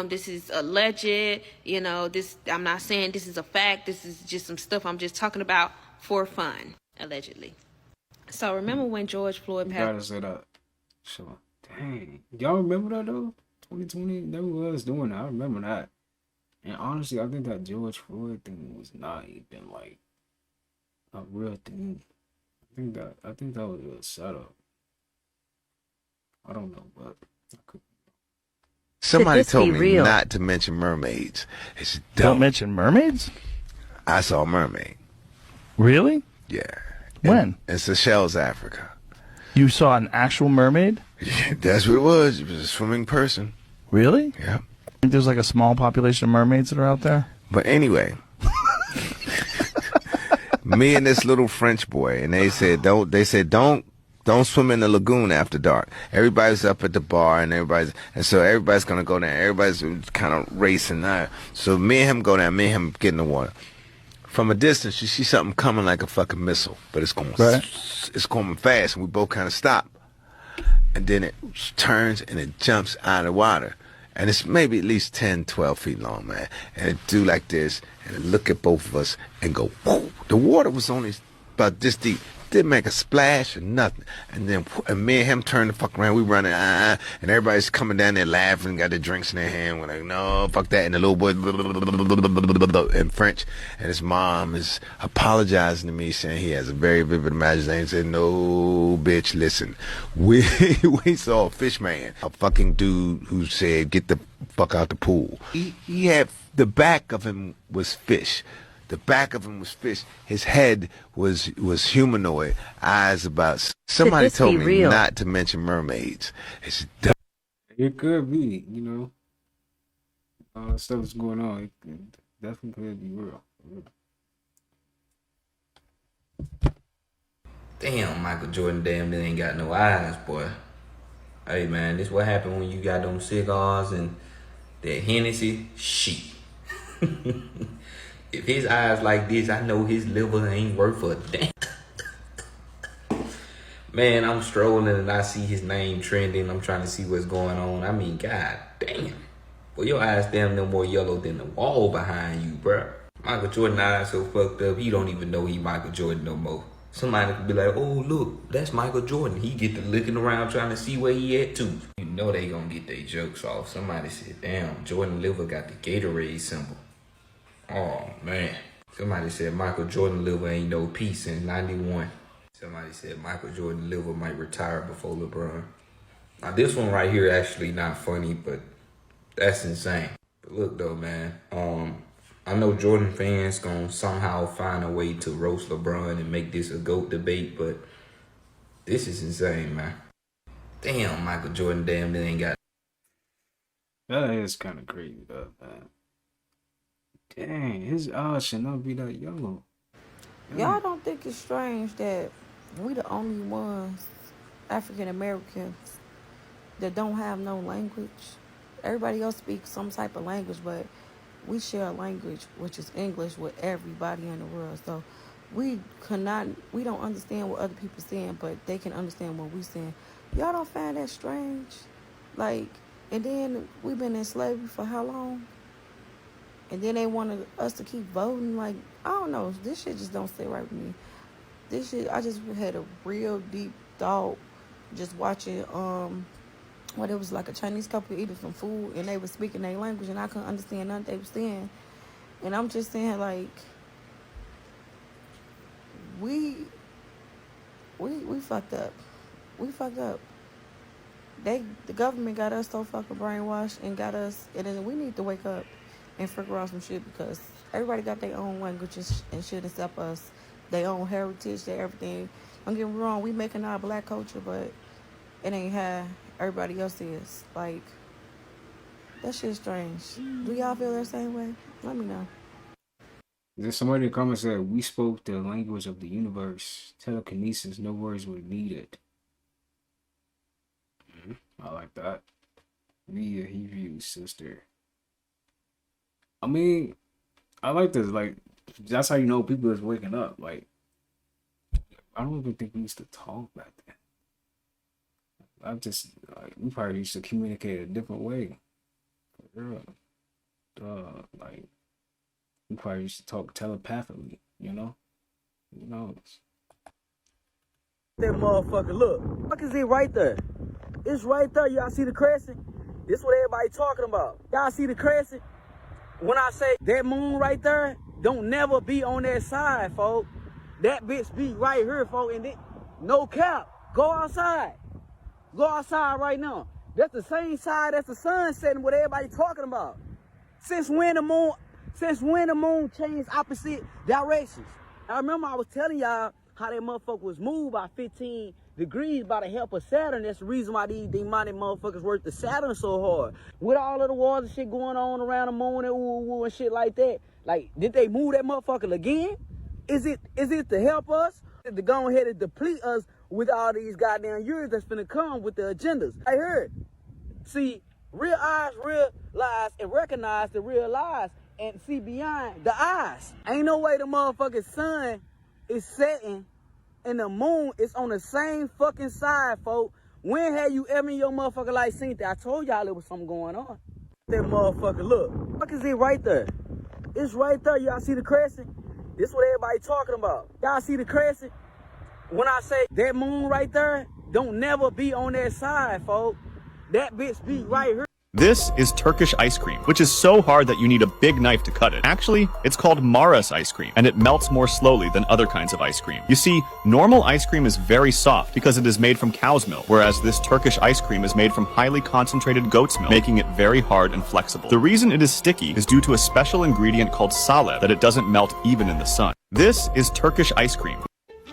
This is alleged, you know, I'm not saying this is a fact. This is just some stuff I'm just talking about for fun, allegedly. So remember when George Floyd passed? Gotta say that. Sure. Dang, y'all remember that though? 2020, they was doing that. I remember that. And honestly, I think that George Floyd thing was not even like a real thing. I think that was a setup. I don't know, but I could. Somebody told me not to mention mermaids. It's dumb. Don't mention mermaids? I saw a mermaid. Really? Yeah. When? In Seychelles, Africa. You saw an actual mermaid? Yeah, that's what it was. It was a swimming person. Really? Yeah. I think there's like a small population of mermaids that are out there. But anyway, me and this little French boy, and they said don't swim in the lagoon after dark. Everybody's up at the bar, and so everybody's gonna go down. Everybody's kind of racing now. So me and him go down. Me and him get in the water. From a distance, you see something coming like a fucking missile, but it's going fast, and we both kind of stop. And then it turns and it jumps out of the water. And it's maybe at least 10, 12 feet long, man. And it do like this, and it look at both of us and go, whoa. The water was only about this deep. Didn't make a splash or nothing. And then me and him turned the fuck around. We running, and everybody's coming down there laughing, got their drinks in their hand. We're like, no, fuck that. And the little boy in French, and his mom is apologizing to me, saying he has a very vivid imagination. He said, no, bitch, listen. We saw a fish man, a fucking dude who said, get the fuck out the pool. He had, the back of him was fish. The back of him was fish. His head was humanoid. Eyes about. Somebody told me not to mention mermaids. It's dumb. It could be, you know. Stuff that's going on. It definitely could be real. Damn, Michael Jordan damn near ain't got no eyes, boy. Hey, man, this what happened when you got them cigars and that Hennessy. Shit. If his eyes like this, I know his liver ain't worth a damn. Man, I'm strolling and I see his name trending. I'm trying to see what's going on. I mean, god damn. Well, your eyes damn no more yellow than the wall behind you, bruh. Michael Jordan eyes so fucked up, he don't even know he Michael Jordan no more. Somebody could be like, oh, look, that's Michael Jordan. He get to looking around trying to see where he at, too. You know they gonna get their jokes off. Somebody said, damn, Jordan liver got the Gatorade symbol. Oh, man. Somebody said Michael Jordan liver ain't no peace in 91. Somebody said Michael Jordan liver might retire before LeBron. Now, this one right here actually not funny, but that's insane. But look, though, man, I know Jordan fans gonna somehow find a way to roast LeBron and make this a GOAT debate, but this is insane, man. Damn, Michael Jordan damn near ain't got. That is kind of crazy, though, man. Dang, his eyes should not be that yellow. Y'all don't think it's strange that we the only ones, African Americans, that don't have no language? Everybody else speaks some type of language, but we share a language, which is English, with everybody in the world. So we don't understand what other people saying, but they can understand what we saying. Y'all don't find that strange? Like, and then we've been in slavery for how long? And then they wanted us to keep voting. Like, I don't know. This shit just don't sit right with me. This shit, I just had a real deep thought just watching, it was like a Chinese couple eating some food, and they were speaking their language, and I couldn't understand nothing they were saying. And I'm just saying, like, we fucked up. We fucked up. The government got us so fucking brainwashed and got us, and then we need to wake up and figure out some shit, because everybody got their own languages and shit except us. Their own heritage, their everything. Don't get me wrong, we making our black culture, but it ain't how everybody else is. Like, that shit's strange. Do y'all feel that same way? Let me know. There's somebody in the comments said, we spoke the language of the universe. Telekinesis, no words were needed. I like that. Via Hebrew sister. I mean, I like this. Like, that's how you know people is waking up. Like, I don't even think we used to talk back then. I'm just, like, we probably used to communicate a different way. For real. Like, we probably used to talk telepathically, you know? Who knows? That motherfucker, look. What is it right there? It's right there. Y'all see the crescent? This what everybody talking about. Y'all see the crescent? When I say that moon right there, don't never be on that side, folks. That bitch be right here, folks. And no cap. Go outside. Go outside right now. That's the same side as the sun setting, what everybody talking about. Since when the moon changed opposite directions? I remember I was telling y'all how that motherfucker was moved by 15 degrees by the help of Saturn. That's the reason why these demonic motherfuckers work the Saturn so hard. With all of the wars and shit going on around the moon and woo and shit like that. Like, did they move that motherfucker again? Is it to help us? To go ahead and deplete us with all these goddamn years that's finna come with the agendas? I heard. See, real eyes realize and recognize the real lies and see beyond the eyes. Ain't no way the motherfucking sun is setting and the moon is on the same fucking side, folks. When have you ever in your motherfucking life seen that? I told y'all there was something going on. That motherfucker, look. What is it right there? It's right there. Y'all see the crescent? This what everybody talking about. Y'all see the crescent? When I say that moon right there, don't never be on that side, folks. That bitch be right here. This is Turkish ice cream, which is so hard that you need a big knife to cut it. Actually, it's called Mara's ice cream, and it melts more slowly than other kinds of ice cream. You see, normal ice cream is very soft because it is made from cow's milk, whereas this Turkish ice cream is made from highly concentrated goat's milk, making it very hard and flexible. The reason it is sticky is due to a special ingredient called salep that it doesn't melt even in the sun. This is Turkish ice cream.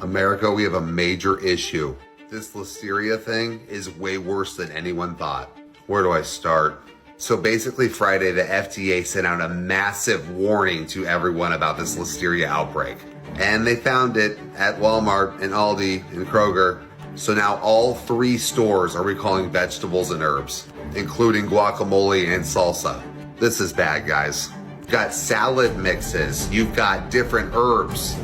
America, we have a major issue. This listeria thing is way worse than anyone thought. Where do I start? So basically Friday, the FDA sent out a massive warning to everyone about this listeria outbreak. And they found it at Walmart and Aldi and Kroger. So now all 3 stores are recalling vegetables and herbs, including guacamole and salsa. This is bad, guys. You've got salad mixes. You've got different herbs.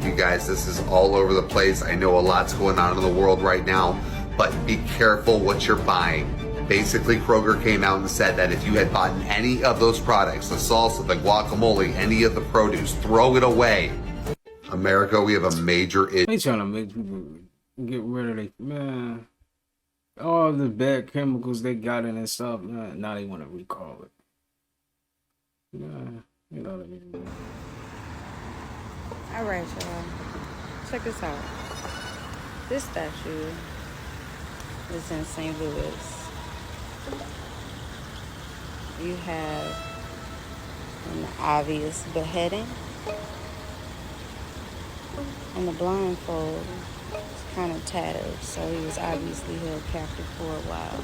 You guys, this is all over the place. I know a lot's going on in the world right now, but be careful what you're buying. Basically, Kroger came out and said that if you had bought any of those products, the salsa, the guacamole, any of the produce, throw it away. America, we have a major issue. They trying to make people get rid of they man. All the bad chemicals they got in and stuff. Man, now they want to recall it. Yeah, you know what I mean. All right, y'all. Check this out. This statue is in St. Louis. You have an obvious beheading, and the blindfold is kind of tattered, so he was obviously held captive for a while.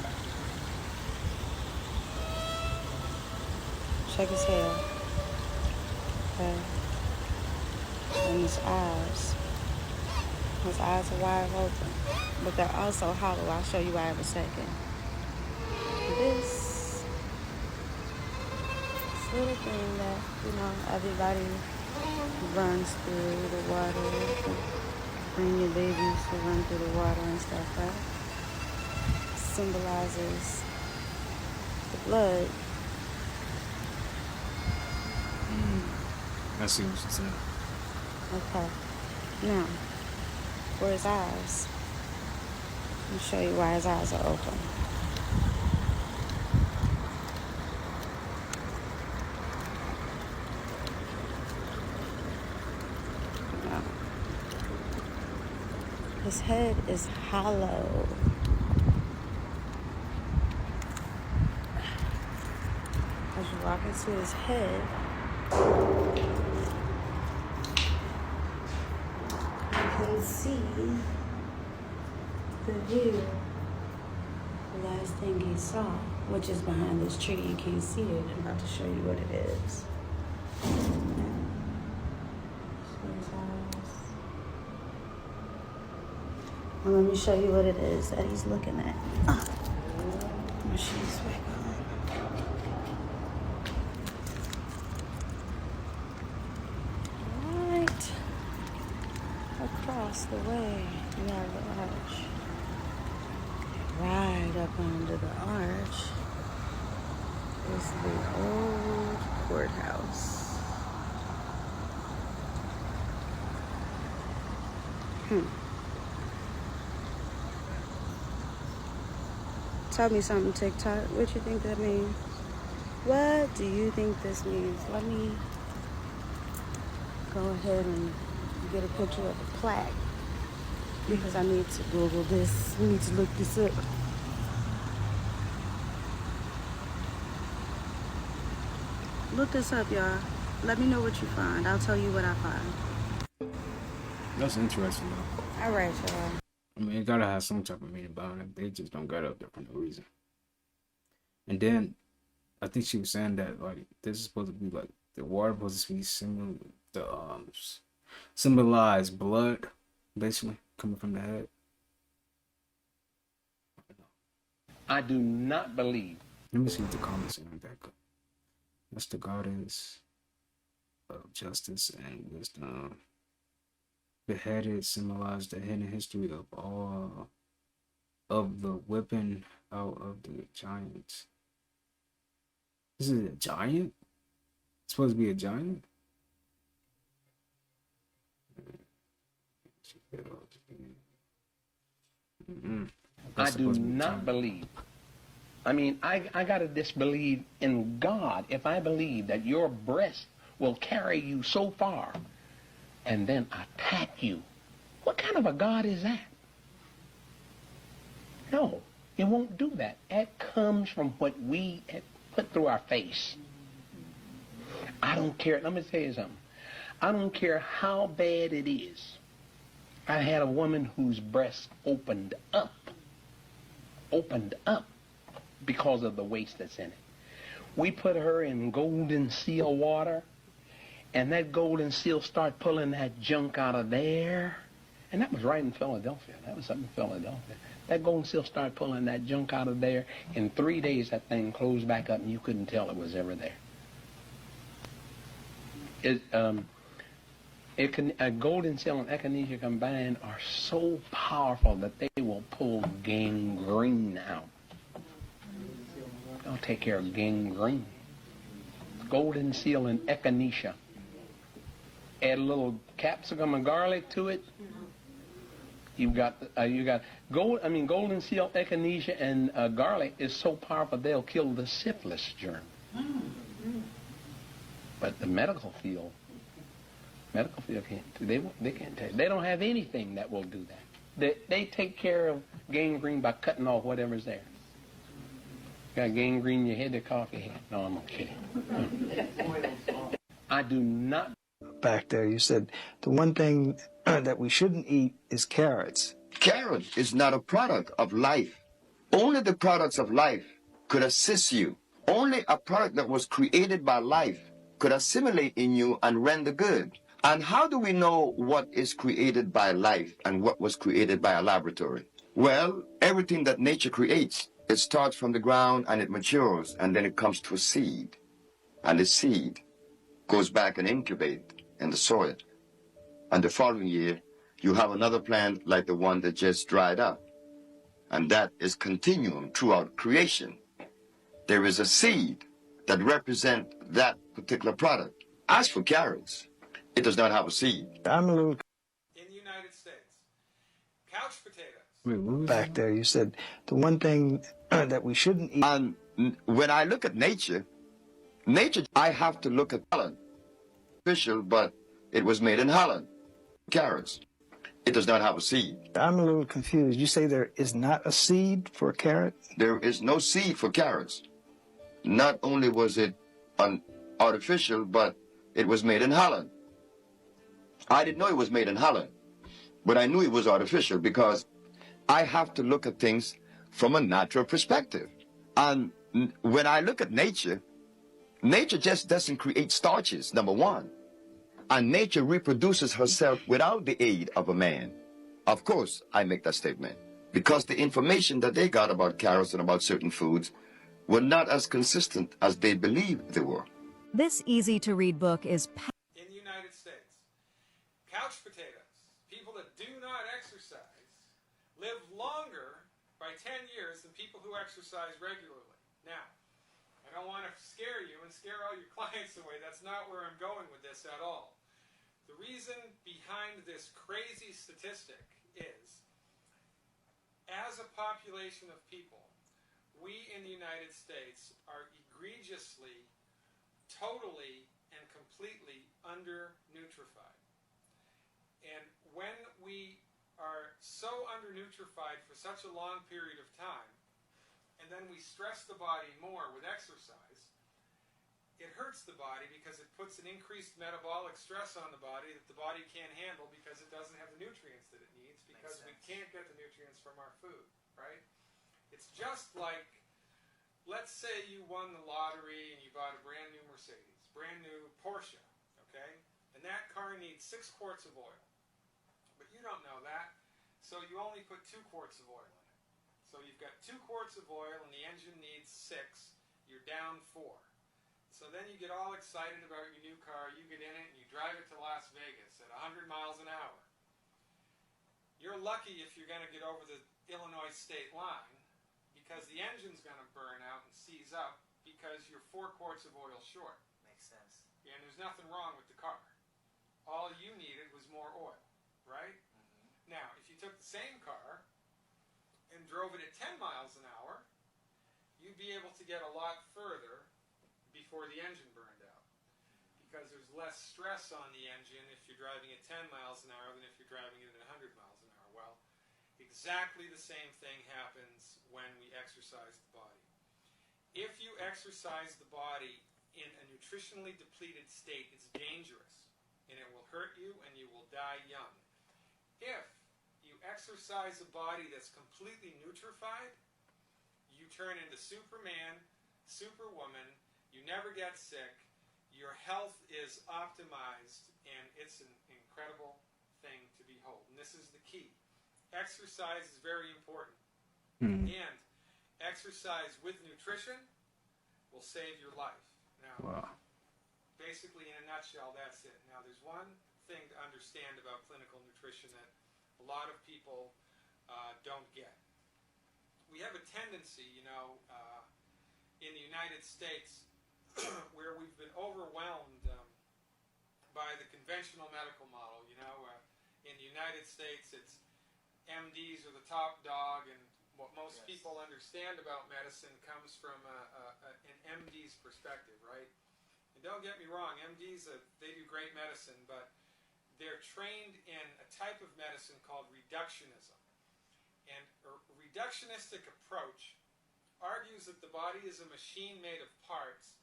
Check his hair. Okay. And his eyes. His eyes are wide open, but they're also hollow. I'll show you why in a second. This little thing that, you know, everybody runs through the water. Bring your babies to run through the water and stuff, right? Symbolizes the blood. I see what you're saying. Okay. Now, for his eyes, I'll show you why his eyes are open. Now, his head is hollow. As you walk into his head, you can see the view. The last thing he saw, which is behind this tree. You can't see it. I'm about to show you what it is. Well, let me show you what it is that he's looking at. My shoes back on. Right across the way, you have the arch. Right up under the arch is the old courthouse. Tell me something, TikTok. What you think that means? What do you think this means? Let me go ahead and get a picture of the plaque because I need to Google this. We need to look this up. Look this up, y'all. Let me know what you find. I'll tell you what I find. That's interesting, though. All right, y'all. I mean, it gotta have some type of meaning behind it. They just don't got up there for no reason. And then, I think she was saying that, like, this is supposed to be, like, the water supposed to be symbolize blood, basically, coming from the head. I do not believe. Let me see what the comments are on that. That's the goddess of justice and wisdom. Beheaded symbolized the hidden history of all of the whipping out of the giants. This is a giant? It's supposed to be a giant? I do not believe. I mean, I got to disbelieve in God if I believe that your breast will carry you so far and then attack you. What kind of a God is that? No, it won't do that. That comes from what we put through our face. I don't care. Let me tell you something. I don't care how bad it is. I had a woman whose breast opened up because of the waste that's in it. We put her in golden seal water, and that golden seal started pulling that junk out of there. And that was right in Philadelphia. That was up in Philadelphia. That golden seal started pulling that junk out of there. In 3 days, that thing closed back up, and you couldn't tell it was ever there. golden seal and echinacea combined are so powerful that they will pull gangrene out. They'll take care of gangrene. Golden seal and echinacea. Add a little capsicum and garlic to it. You got golden seal, echinacea, and garlic is so powerful they'll kill the syphilis germ. But the medical field can't. They can't take. They don't have anything that will do that. They take care of gangrene by cutting off whatever's there. Got gangrene in your head, they cough your head. No, I'm kidding. I do not. Back there, you said the one thing that we shouldn't eat is carrots. Carrot is not a product of life. Only the products of life could assist you. Only a product that was created by life could assimilate in you and render good. And how do we know what is created by life and what was created by a laboratory? Well, everything that nature creates, it starts from the ground and it matures and then it comes to a seed. And the seed goes back and incubates in the soil. And the following year, you have another plant like the one that just dried up. And that is continuum throughout creation. There is a seed that represents that particular product. As for carrots, it does not have a seed. I'm a little... In the United States, couch potatoes. Back there, you said the one thing that we shouldn't eat. And when I look at nature, I have to look at Holland. Official, but it was made in Holland. Carrots. It does not have a seed. I'm a little confused. You say there is not a seed for a carrot? There is no seed for carrots. Not only was it artificial, but it was made in Holland. I didn't know it was made in Holland, but I knew it was artificial because I have to look at things from a natural perspective. And when I look at nature, nature just doesn't create starches, number one. And nature reproduces herself without the aid of a man. Of course, I make that statement because the information that they got about carrots and about certain foods were not as consistent as they believed they were. This easy-to-read book is... In the United States, couch potatoes, people that do not exercise, live longer by 10 years than people who exercise regularly. Now, I don't want to scare you and scare all your clients away. That's not where I'm going with this at all. The reason behind this crazy statistic is, as a population of people, we in the United States are egregiously, totally, and completely under-nutrified. And when we are so under-nutrified for such a long period of time, and then we stress the body more with exercise, it hurts the body because it puts an increased metabolic stress on the body that the body can't handle because it doesn't have the nutrients that it needs because we can't get the nutrients from our food, right? It's just like, let's say you won the lottery and you bought a brand new Mercedes, brand new Porsche, okay? And that car needs 6 quarts of oil. But you don't know that, so you only put 2 quarts of oil in it. So you've got 2 quarts of oil and the engine needs 6, you're down 4. So then you get all excited about your new car, you get in it and you drive it to Las Vegas at 100 miles an hour. You're lucky if you're going to get over the Illinois state line because the engine's going to burn out and seize up because you're 4 quarts of oil short. Makes sense. And there's nothing wrong with the car. All you needed was more oil, right? Mm-hmm. Now, if you took the same car and drove it at 10 miles an hour, you'd be able to get a lot further before the engine burned out. Because there's less stress on the engine if you're driving at 10 miles an hour than if you're driving it at 100 miles an hour. Well, exactly the same thing happens when we exercise the body. If you exercise the body in a nutritionally depleted state, it's dangerous. And it will hurt you and you will die young. If you exercise a body that's completely nutrified, you turn into Superman, Superwoman, you never get sick, your health is optimized, and it's an incredible thing to behold. And this is the key. Exercise is very important. And exercise with nutrition will save your life. Now, basically, in a nutshell, that's it. Now, there's one thing to understand about clinical nutrition that a lot of people don't get. We have a tendency, in the United States, where we've been overwhelmed by the conventional medical model. In the United States, it's MDs are the top dog, and what most people understand about medicine comes from an MD's perspective, right? And don't get me wrong, MDs, they do great medicine, but they're trained in a type of medicine called reductionism. And a reductionistic approach argues that the body is a machine made of parts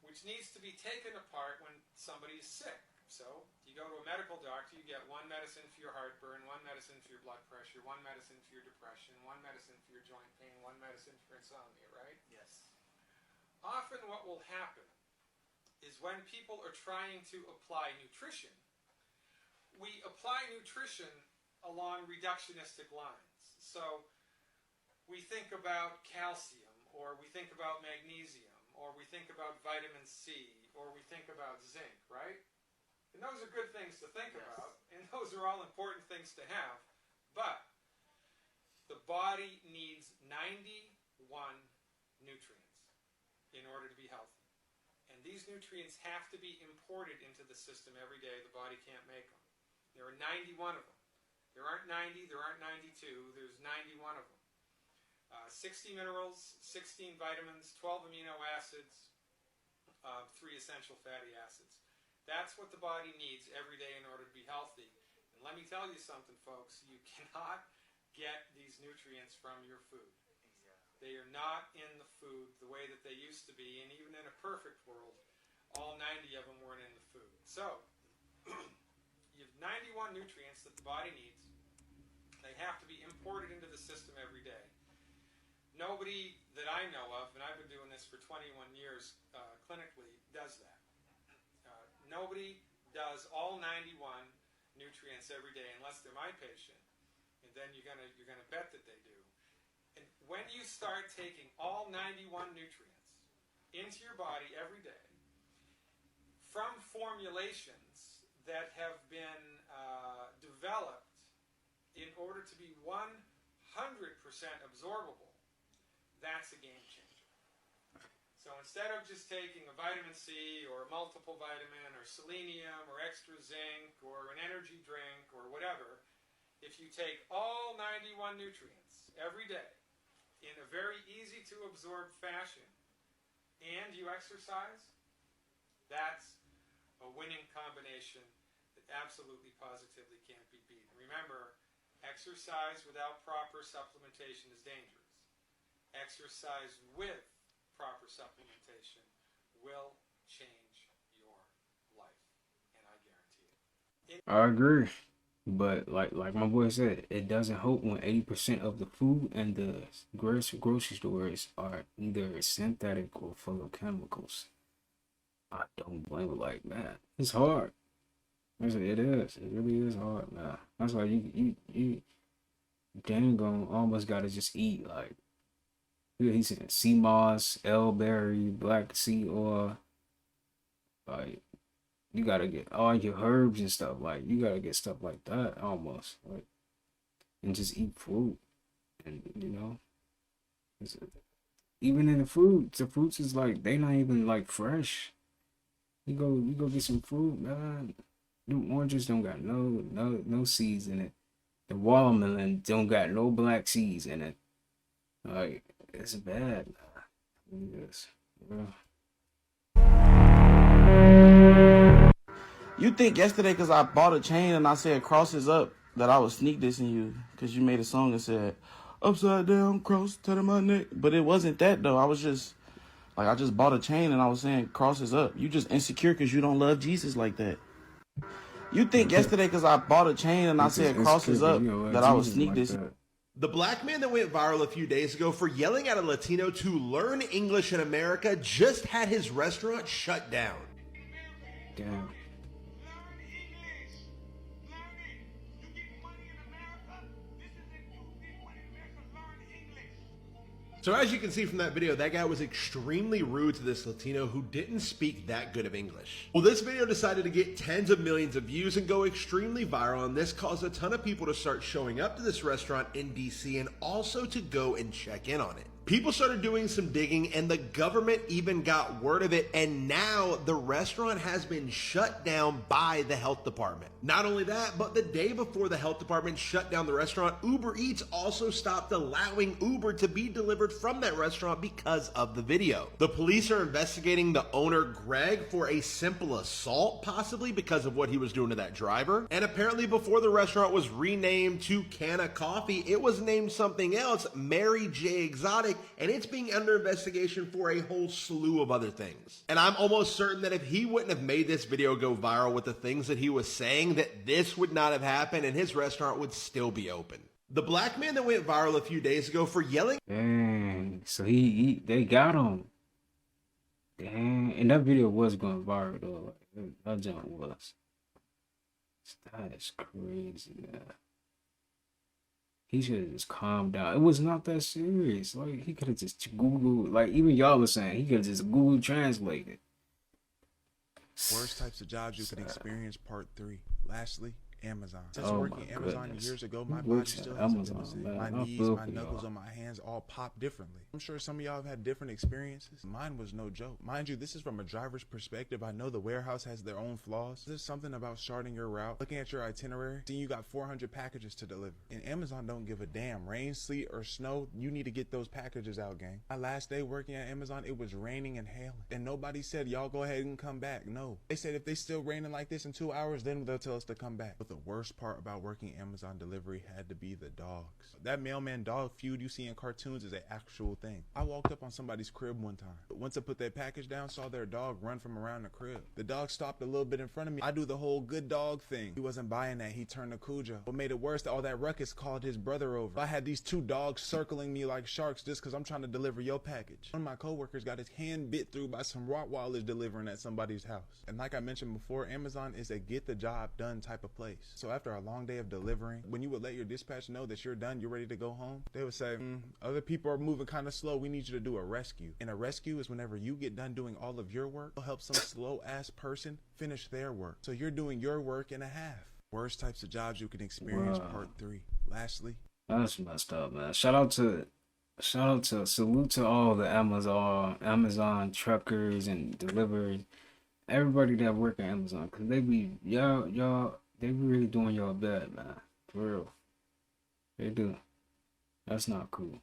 which needs to be taken apart when somebody is sick. So you go to a medical doctor, you get one medicine for your heartburn, one medicine for your blood pressure, one medicine for your depression, one medicine for your joint pain, one medicine for insomnia, right? Yes. Often what will happen is when people are trying to apply nutrition, we apply nutrition along reductionistic lines. So we think about calcium, or we think about magnesium, or we think about vitamin C, or we think about zinc, right? And those are good things to think about, and those are all important things to have. But the body needs 91 nutrients in order to be healthy. And these nutrients have to be imported into the system every day. The body can't make them. There are 91 of them. There aren't 90, there aren't 92, there's 91 of them. 60 minerals, 16 vitamins, 12 amino acids, 3 essential fatty acids. That's what the body needs every day in order to be healthy. And let me tell you something, folks. You cannot get these nutrients from your food. They are not in the food the way that they used to be. And even in a perfect world, all 90 of them weren't in the food. So, you have 91 nutrients that the body needs. They have to be imported into the system every day. Nobody that I know of, and I've been doing this for 21 years clinically, does that. Nobody does all 91 nutrients every day unless they're my patient, and then you're gonna bet that they do. And when you start taking all 91 nutrients into your body every day from formulations that have been developed in order to be 100% absorbable, that's a game changer. So instead of just taking a vitamin C or a multiple vitamin or selenium or extra zinc or an energy drink or whatever, if you take all 91 nutrients every day in a very easy to absorb fashion and you exercise, that's a winning combination that absolutely positively can't be beaten. Remember, exercise without proper supplementation is dangerous. Exercise with proper supplementation will change your life, and I guarantee it. I agree, but like my boy said, it doesn't help when 80% of the food and the grocery stores are either synthetic or full of chemicals. I don't blame it like that. It's hard. It is. It really is hard, man. That's why you dang on almost gotta just eat like. He said sea moss, elberry, black sea oil. Like, you gotta get all your herbs and stuff. Like, you gotta get stuff like that almost. Like, and just eat fruit. And, even in the fruits is like, they not even like fresh. You go get some fruit, man. The oranges don't got no seeds in it. The watermelon don't got no black seeds in it. Like, it's bad. Yes. Yeah. You think yesterday because I bought a chain and I said crosses up that I was sneak dissing you because you made a song and said upside down cross to my neck, but it wasn't that though. I was just like, I just bought a chain and I was saying crosses up. You just insecure because you don't love Jesus like that. You think yesterday because I bought a chain and I said crosses up that I was sneak dissing. The black man that went viral a few days ago for yelling at a Latino to learn English in America just had his restaurant shut down. Damn. So as you can see from that video, that guy was extremely rude to this Latino who didn't speak that good of English. Well, this video decided to get tens of millions of views and go extremely viral, and this caused a ton of people to start showing up to this restaurant in DC and also to go and check in on it. People started doing some digging and the government even got word of it, and now the restaurant has been shut down by the health department. Not only that, but the day before the health department shut down the restaurant, Uber Eats also stopped allowing Uber to be delivered from that restaurant because of the video. The police are investigating the owner, Greg, for a simple assault, possibly because of what he was doing to that driver. And apparently before the restaurant was renamed to Canna Coffee, it was named something else, Mary J. Exotic, and it's being under investigation for a whole slew of other things. And I'm almost certain that if he wouldn't have made this video go viral with the things that he was saying, that this would not have happened and his restaurant would still be open. The black man that went viral a few days ago for yelling. Dang, so they got him. Dang, and that video was going viral though. Like, that jump was. That is crazy, man. He should have just calmed down. It was not that serious. Like, he could have just Googled, like even y'all was saying, he could have just Google translated. Worst types of jobs you could experience, part 3. Lastly, Amazon. Since Oh working my Amazon goodness. years ago, my Who body works at still hasn't Amazon, been the same. man? My I knees, feel my for knuckles y'all. on my hands all pop differently. I'm sure some of y'all have had different experiences. Mine was no joke. Mind you, this is from a driver's perspective. I know the warehouse has their own flaws. There's something about starting your route, looking at your itinerary, seeing you got 400 packages to deliver. And Amazon don't give a damn. Rain, sleet, or snow, you need to get those packages out, gang. My last day working at Amazon, it was raining and hailing. And nobody said, y'all go ahead and come back. No. They said if they still raining like this in 2 hours, then they'll tell us to come back. But the worst part about working Amazon delivery had to be the dogs. That mailman dog feud you see in cartoons is an actual thing. I walked up on somebody's crib one time. Once I put that package down, saw their dog run from around the crib. The dog stopped a little bit in front of me. I do the whole good dog thing. He wasn't buying that. He turned to Cujo. What made it worse, all that ruckus called his brother over. I had these 2 dogs circling me like sharks just because I'm trying to deliver your package. One of my coworkers got his hand bit through by some Rottweilers delivering at somebody's house. And like I mentioned before, Amazon is a get the job done type of place. So after a long day of delivering, when you would let your dispatch know that you're done, you're ready to go home, they would say, other people are moving kind of slow. We need you to do a rescue. And a rescue is whenever you get done doing all of your work, you'll help some slow ass person finish their work. So you're doing your work in a half. Worst types of jobs you can experience, Wow. part 3. Lastly, That's messed up, man. Salute to all the Amazon truckers and delivery, everybody that work at Amazon, cause they be they be really doing y'all bad, man. For real, they do. That's not cool.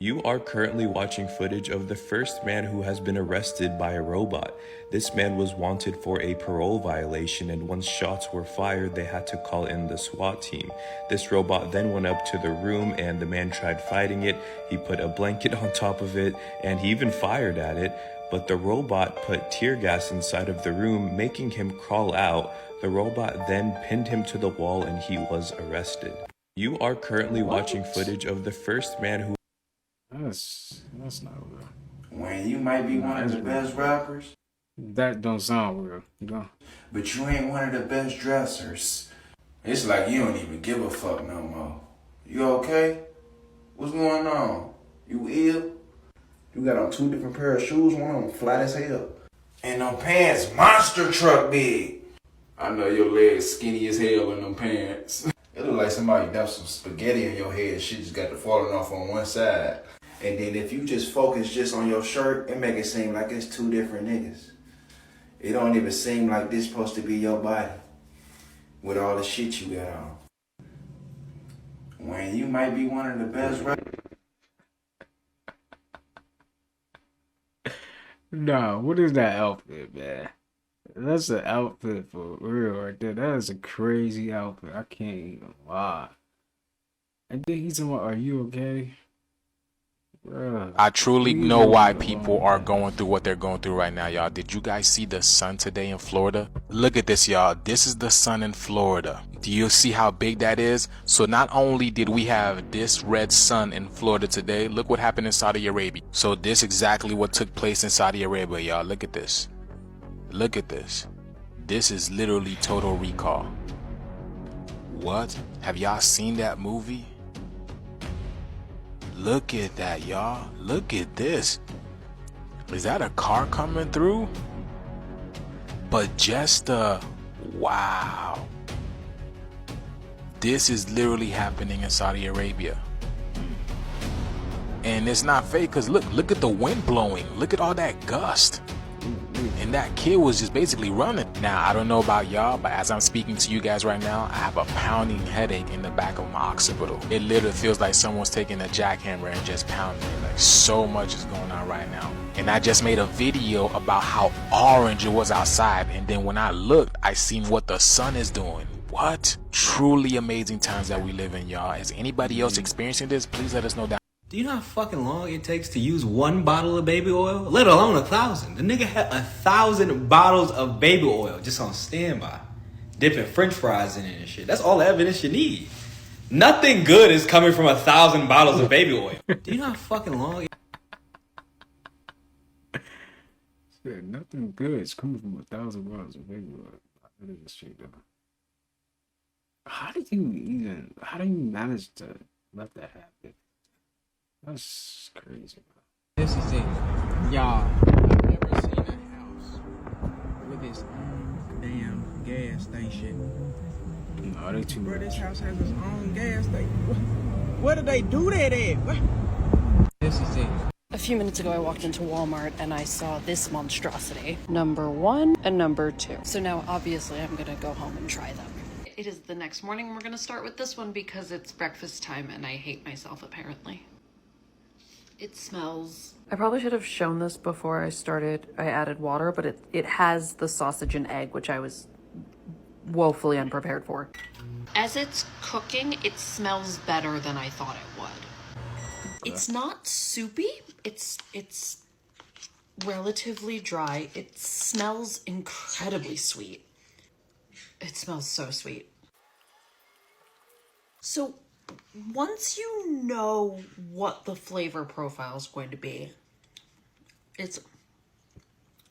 You are currently watching footage of the first man who has been arrested by a robot. This man was wanted for a parole violation, and once shots were fired, they had to call in the SWAT team. This robot then went up to the room and the man tried fighting it. He put a blanket on top of it and he even fired at it, but the robot put tear gas inside of the room, making him crawl out. The robot then pinned him to the wall and he was arrested. You are currently watching footage of the first man who That's not real. When you might be one of the best rappers, That don't sound real. You know? but you ain't one of the best dressers. It's like you don't even give a fuck no more. You okay? What's going on? You ill? You got on 2 different pair of shoes, one of them flat as hell. And them pants monster truck big. I know your legs skinny as hell in them pants. It look like somebody dumped some spaghetti in your head and shit just got to falling off on one side. And then if you just focus just on your shirt, it make it seem like it's 2 different niggas. It don't even seem like this supposed to be your body with all the shit you got on. When you might be one of the best rappers. Nah, what is that outfit, man? That's an outfit for real right there. That is a crazy outfit. I can't even lie. And then he's like, "Are you okay?" Bruh. I truly know why people are going through what they're going through right now, y'all. Did you guys see the sun today in Florida? Look at this, y'all. This is the sun in Florida. Do you see how big that is? So not only did we have this red sun in Florida today, look what happened in Saudi Arabia. So this exactly what took place in Saudi Arabia, y'all. Look at this. Look at this. This is literally Total Recall. What? Have y'all seen that movie? Look at that, y'all. Look at this. Is that a car coming through? But just wow. This is literally happening in Saudi Arabia. And it's not fake, because look at the wind blowing. Look at all that gust. And that kid was just basically running. Now, I don't know about y'all, but as I'm speaking to you guys right now, I have a pounding headache in the back of my occipital. It literally feels like someone's taking a jackhammer and just pounding it. Like, so much is going on right now. And I just made a video about how orange it was outside. And then when I looked, I seen what the sun is doing. What? Truly amazing times that we live in, y'all. Is anybody else experiencing this? Please let us know down. Do you know how fucking long it takes to use 1 bottle of baby oil? Let alone 1,000. The nigga had 1,000 bottles of baby oil just on standby. Dipping french fries in it and shit. That's all the evidence you need. Nothing good is coming from 1,000 bottles of baby oil. Do you know how fucking long Shit, nothing good is coming from 1,000 bottles of baby oil. That is straight up. How do you manage to let that happen? That's crazy, bro. This is it. Y'all, I've never seen a house with its own damn gas station. No, they too Bro, much. this house has its own gas station. Where did they do that at? This is it. A few minutes ago, I walked into Walmart and I saw this monstrosity. Number 1 and number 2. So now, obviously, I'm gonna go home and try them. It is the next morning. We're gonna start with this one because it's breakfast time and I hate myself, apparently. It smells. I probably should have shown this before I started. I added water, but it has the sausage and egg, which I was woefully unprepared for. As it's cooking, it smells better than I thought it would. It's not soupy. It's relatively dry. It smells incredibly sweet. It smells so sweet. So once you know what the flavor profile is going to be, it's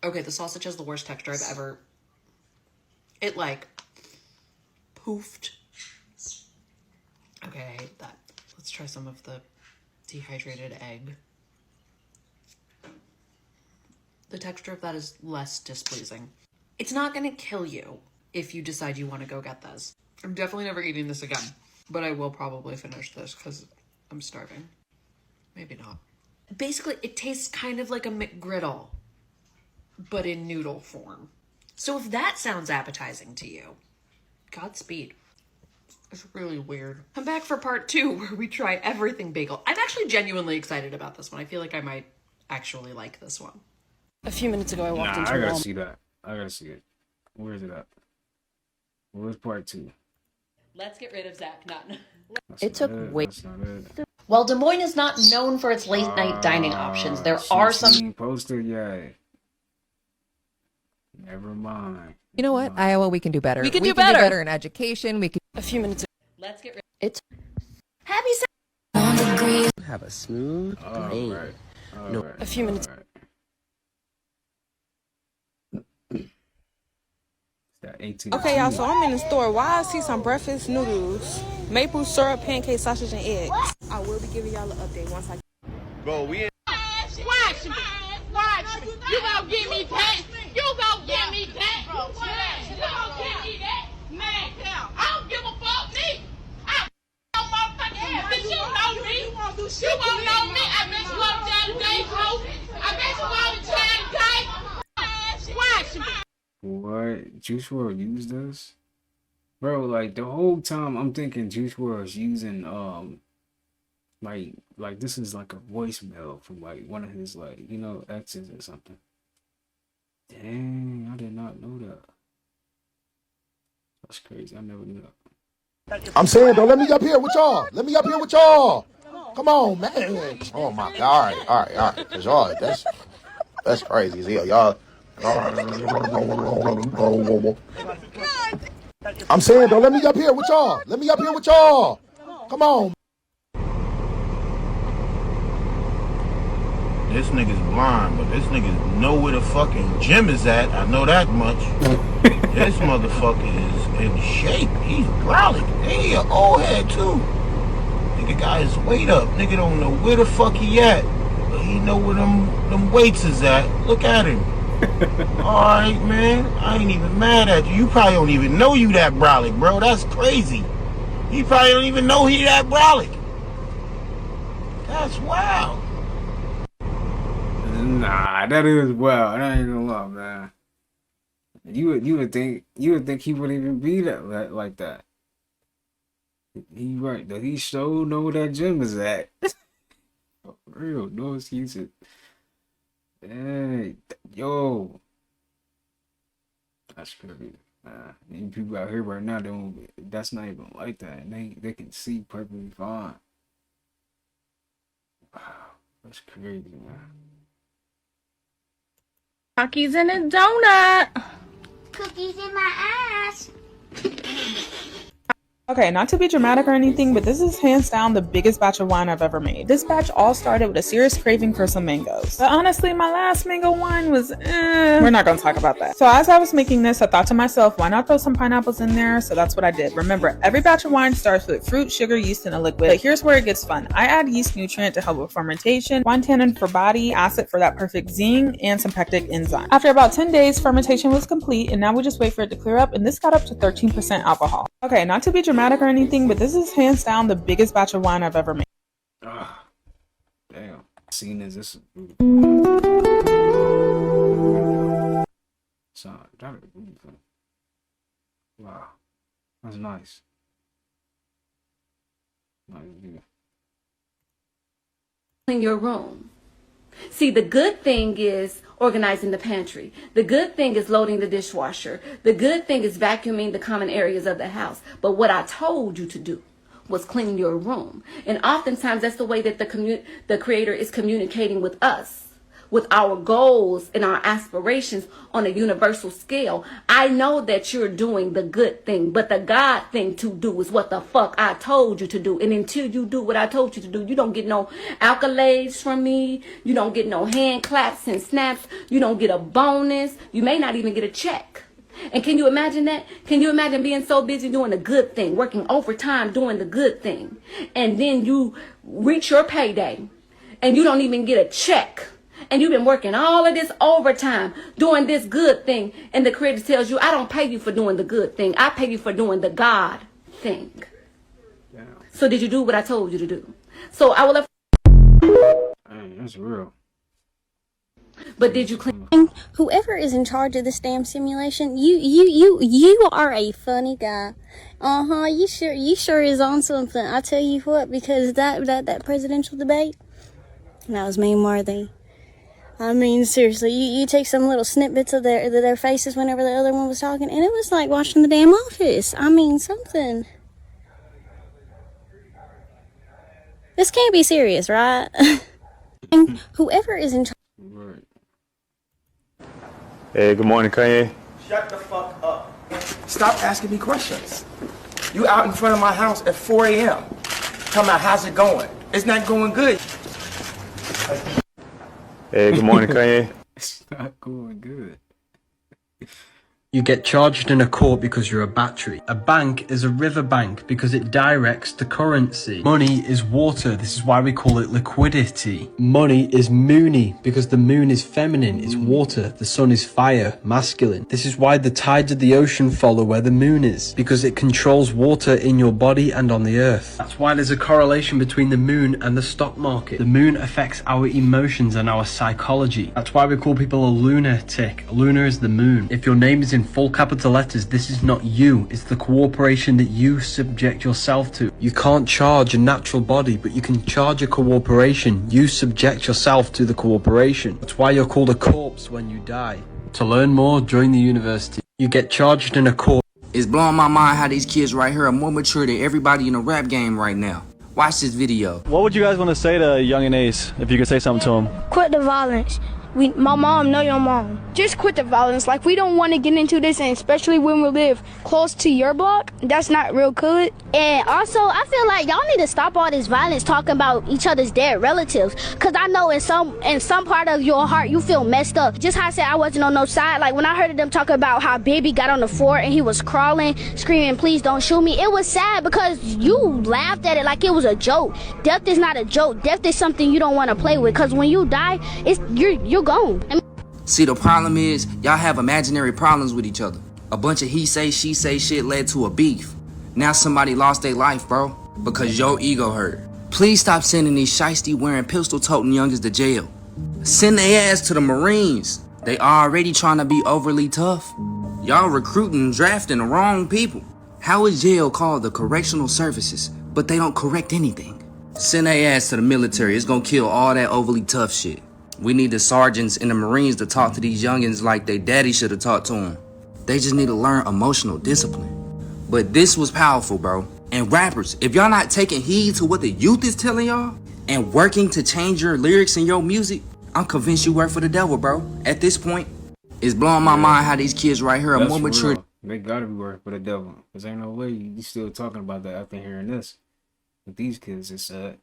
okay. The sausage has the worst texture I've ever. It like poofed. Okay, I hate that. Let's try some of the dehydrated egg. The texture of that is less displeasing. It's not gonna kill you if you decide you want to go get this. I'm definitely never eating this again. But I will probably finish this because I'm starving. Maybe not. Basically, it tastes kind of like a McGriddle, but in noodle form. So if that sounds appetizing to you, Godspeed. It's really weird. I'm back for part 2 where we try everything bagel. I'm actually genuinely excited about this one. I feel like I might actually like this one. A few minutes ago, I walked into I gotta Walmart. see that. I gotta see it. Where is it at? Where's part 2? Let's get rid of Zach. It took way. While Des Moines is not known for its late night dining options, there are some Poster, yeah. Never mind. You know what, Iowa, we can do better. We can do better. In education. We can. A few minutes ago. Let's get rid. It's Happy Have a smooth brain. No. A few minutes. Okay, y'all, so I'm in the store. Why I see some breakfast noodles, maple syrup, pancake, sausage, and eggs. I will be giving y'all an update once I... Bro, we in... Watch me. Watch me. You gon' give me that. You gon' give me that. You gon' give me that. Man, I don't give a fuck, me. I don't motherfucking bitch. You know me. You won't know me. I bet you up the other day, ho. I bet you all the time day. Watch me. What? Juice WRLD used this? Bro, like the whole time I'm thinking Juice WRLD is using like this is like a voicemail from like one of his like, you know, exes or something. Dang, I did not know that. That's crazy. I never knew that. I'm saying though, let me up here with y'all. Let me up here with y'all. Come on, man. Oh my God. All right. Cause y'all, that's crazy as hell. Y'all. I'm saying though, let me up here with y'all. Let me up here with y'all. Come on. This nigga's blind, but this nigga know where the fucking gym is at. I know that much. This motherfucker is in shape. He's brolic. He an old head too. Nigga Nigga got his weight up. Nigga don't know where the fuck he at. But he know where them weights is at. Look at him. Alright, man. I ain't even mad at you. You probably don't even know you that brolic, bro. That's crazy. You probably don't even know he that brolic. That's wild. Nah, that is wild. I ain't gonna lie, man. You would think he wouldn't even be that like that. He right though. He sure know where that gym is at. For real, no excuses. Hey, yo, that's crazy. These people out here right now, that's not even like that. And they can see perfectly fine. Wow, that's crazy, man. Cookies in a donut. Cookies in my ass. Okay, not to be dramatic or anything, but this is hands down the biggest batch of wine I've ever made. This batch all started with a serious craving for some mangoes. But honestly, my last mango wine was we're not gonna talk about that. So as I was making this, I thought to myself, why not throw some pineapples in there? So that's what I did. Remember, every batch of wine starts with fruit, sugar, yeast, and a liquid. But here's where it gets fun. I add yeast nutrient to help with fermentation, wine tannin for body, acid for that perfect zing, and some pectic enzyme. After about 10 days, fermentation was complete, and now we just wait for it to clear up, and this got up to 13% alcohol. Okay, not to be dramatic or anything, but this is hands down the biggest batch of wine I've ever made. Damn. Seen as this is so that is beautiful. Wow. That's nice. Nice view. In your room. See, the good thing is organizing the pantry. The good thing is loading the dishwasher. The good thing is vacuuming the common areas of the house. But what I told you to do was clean your room. And oftentimes that's the way that the Creator is communicating with us, with our goals and our aspirations on a universal scale. I know that you're doing the good thing, but the God thing to do is what the fuck I told you to do. And until you do what I told you to do, you don't get no accolades from me. You don't get no hand claps and snaps. You don't get a bonus. You may not even get a check. And can you imagine that? Can you imagine being so busy doing the good thing, working overtime doing the good thing, and then you reach your payday and you don't even get a check? And you've been working all of this overtime doing this good thing. And the Creator tells you, I don't pay you for doing the good thing. I pay you for doing the God thing. Yeah. So did you do what I told you to do? So I will have... Dang, that's real. But did you clean? Whoever is in charge of this damn simulation, you are a funny guy. You sure is on something. I tell you what, because that presidential debate, that was meme worthy. I mean, seriously, you take some little snippets of their faces whenever the other one was talking, and it was like watching the damn Office. I mean, something. This can't be serious, right? Whoever is in charge. Right. Hey, good morning, Kanye. Shut the fuck up. Stop asking me questions. You out in front of my house at 4 a.m. Talking about how's it going? It's not going good. Hey, good morning, Kanye. It's not going good. You get charged in a court because you're a battery. A bank is a river bank because it directs the currency. Money is water. This is why we call it liquidity. Money is moony because the moon is feminine, it's water. The sun is fire, masculine. This is why the tides of the ocean follow where the moon is, because it controls water in your body and on the earth. That's why there's a correlation between the moon and the stock market. The moon affects our emotions and our psychology. That's why we call people a lunatic. Lunar is the moon. If your name is in full capital letters, this is not you, it's the cooperation that you subject yourself to. You can't charge a natural body, but you can charge a cooperation. You subject yourself to the cooperation. That's why you're called a corpse when you die. To learn more, join the university. You get charged in a court. It's blowing my mind how these kids right here are more mature than everybody in the rap game right now. Watch this video. What would you guys want to say to Young and Ace, if you could say something to him? Quit the violence. My mom know your mom. just quit the violence. Like, we don't want to get into this, and especially when we live close to your block, that's not real good. And also, I feel like y'all need to stop all this violence talking about each other's dead relatives. Cause I know in some part of your heart you feel messed up. Just how I said I wasn't on no side. Like when I heard them talk about how baby got on the floor and he was crawling, screaming, "Please don't shoot me." It was sad because you laughed at it like it was a joke. Death is not a joke. Death is something you don't want to play with. Cause when you die, you're gone. See, the problem is, y'all have imaginary problems with each other. A bunch of he say, she say shit led to a beef. Now somebody lost their life, bro, because your ego hurt. Please stop sending these shiesty wearing pistol toting youngers to jail. Send their ass to the Marines. They already trying to be overly tough. Y'all recruiting and drafting the wrong people. How is jail called the correctional services, but they don't correct anything? Send their ass to the military. It's gonna kill all that overly tough shit. We need the sergeants and the Marines to talk to these youngins like their daddy should have talked to them. They just need to learn emotional discipline. But this was powerful, bro. And rappers, if y'all not taking heed to what the youth is telling y'all and working to change your lyrics and your music, I'm convinced you work for the devil, bro. At this point, it's blowing my mind how these kids right here are more mature. They gotta be working for the devil. Cause ain't no way you still talking about that after hearing this. With these kids, it's sad.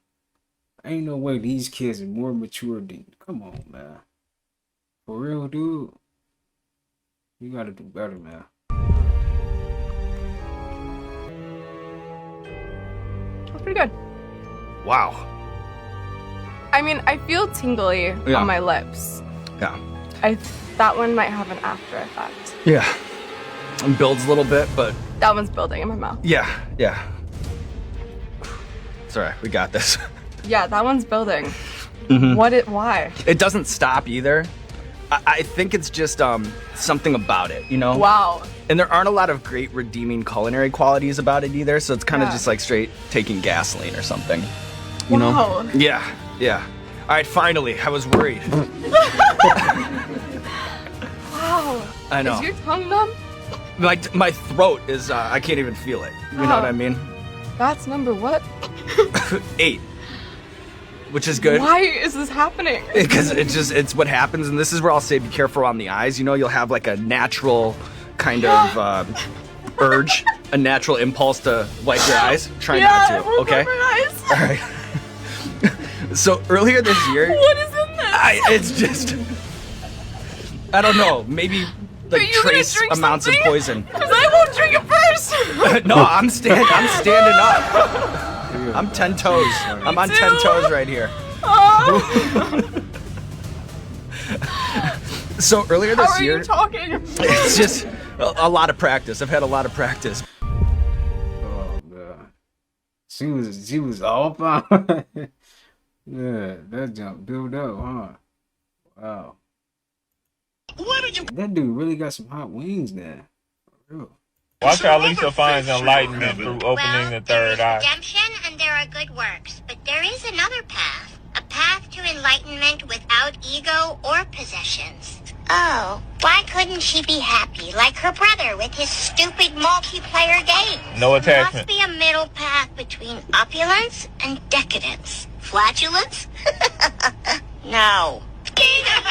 Ain't no way these kids are more mature than... Come on, man. For real, dude. You gotta do better, man. That's pretty good. Wow. I mean, I feel tingly on my lips. Yeah. That one might have an after effect. Yeah. It builds a little bit, but... That one's building in my mouth. Yeah. It's alright, we got this. Yeah, that one's building. Mm-hmm. Why? It doesn't stop either. I think it's just something about it, you know? Wow. And there aren't a lot of great redeeming culinary qualities about it either, so it's kind of just like straight taking gasoline or something. You know? Yeah. All right, finally. I was worried. Wow. I know. Is your tongue numb? My throat is, I can't even feel it. You know what I mean? That's number what? 8. Which is good. Why is this happening? Because it's what happens, and this is where I'll say be careful on the eyes. You know, you'll have like a natural kind of urge, a natural impulse to wipe your eyes. Try not to, okay? Eyes. All right. So earlier this year, what is in this? It's just, I don't know, maybe like trace amounts of poison. Because I won't drink it first. No, I'm standing up. I'm 10 toes. I'm on 10 toes right here. Oh. So earlier this year, How are you talking? it's just a lot of practice. I've had a lot of practice. Oh god, she was all fine. Yeah, that jump built up, huh? Wow. That dude really got some hot wings there. For real. Watch how Lisa finds enlightenment through opening the third eye. Redemption and there are good works, but there is another path. A path to enlightenment without ego or possessions. Oh, why couldn't she be happy like her brother with his stupid multiplayer game? No There attachment. must be a middle path between opulence and decadence. Flatulence? No.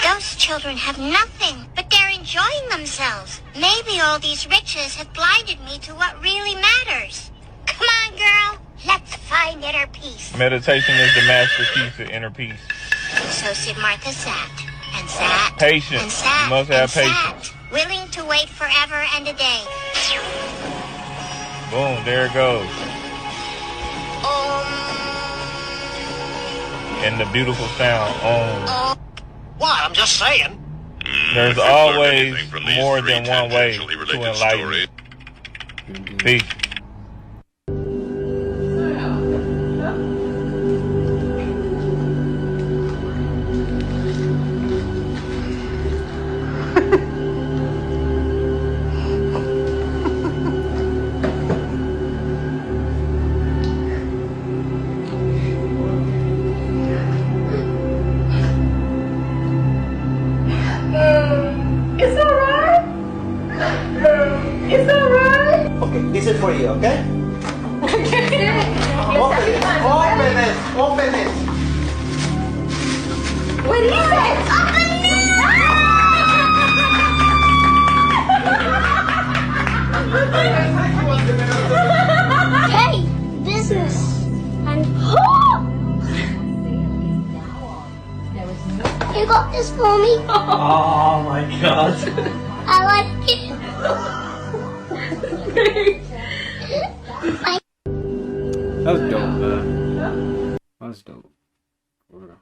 Those children have nothing, but they're enjoying themselves. Maybe all these riches have blinded me to what really matters. Come on, girl. Let's find inner peace. Meditation is the master key to inner peace. So said Martha sat, and sat, Patience. and sat, You must have and patience. sat, willing to wait forever and a day. Boom, there it goes. And the beautiful sound. What? I'm just saying. There's always more than one way to enlighten. Peace. It's alright. It's alright. Okay, this is for you, okay? Open it. What is it? Hey, business. And you got this for me? Oh my god. I like it. That was dope, man. That was dope. For real.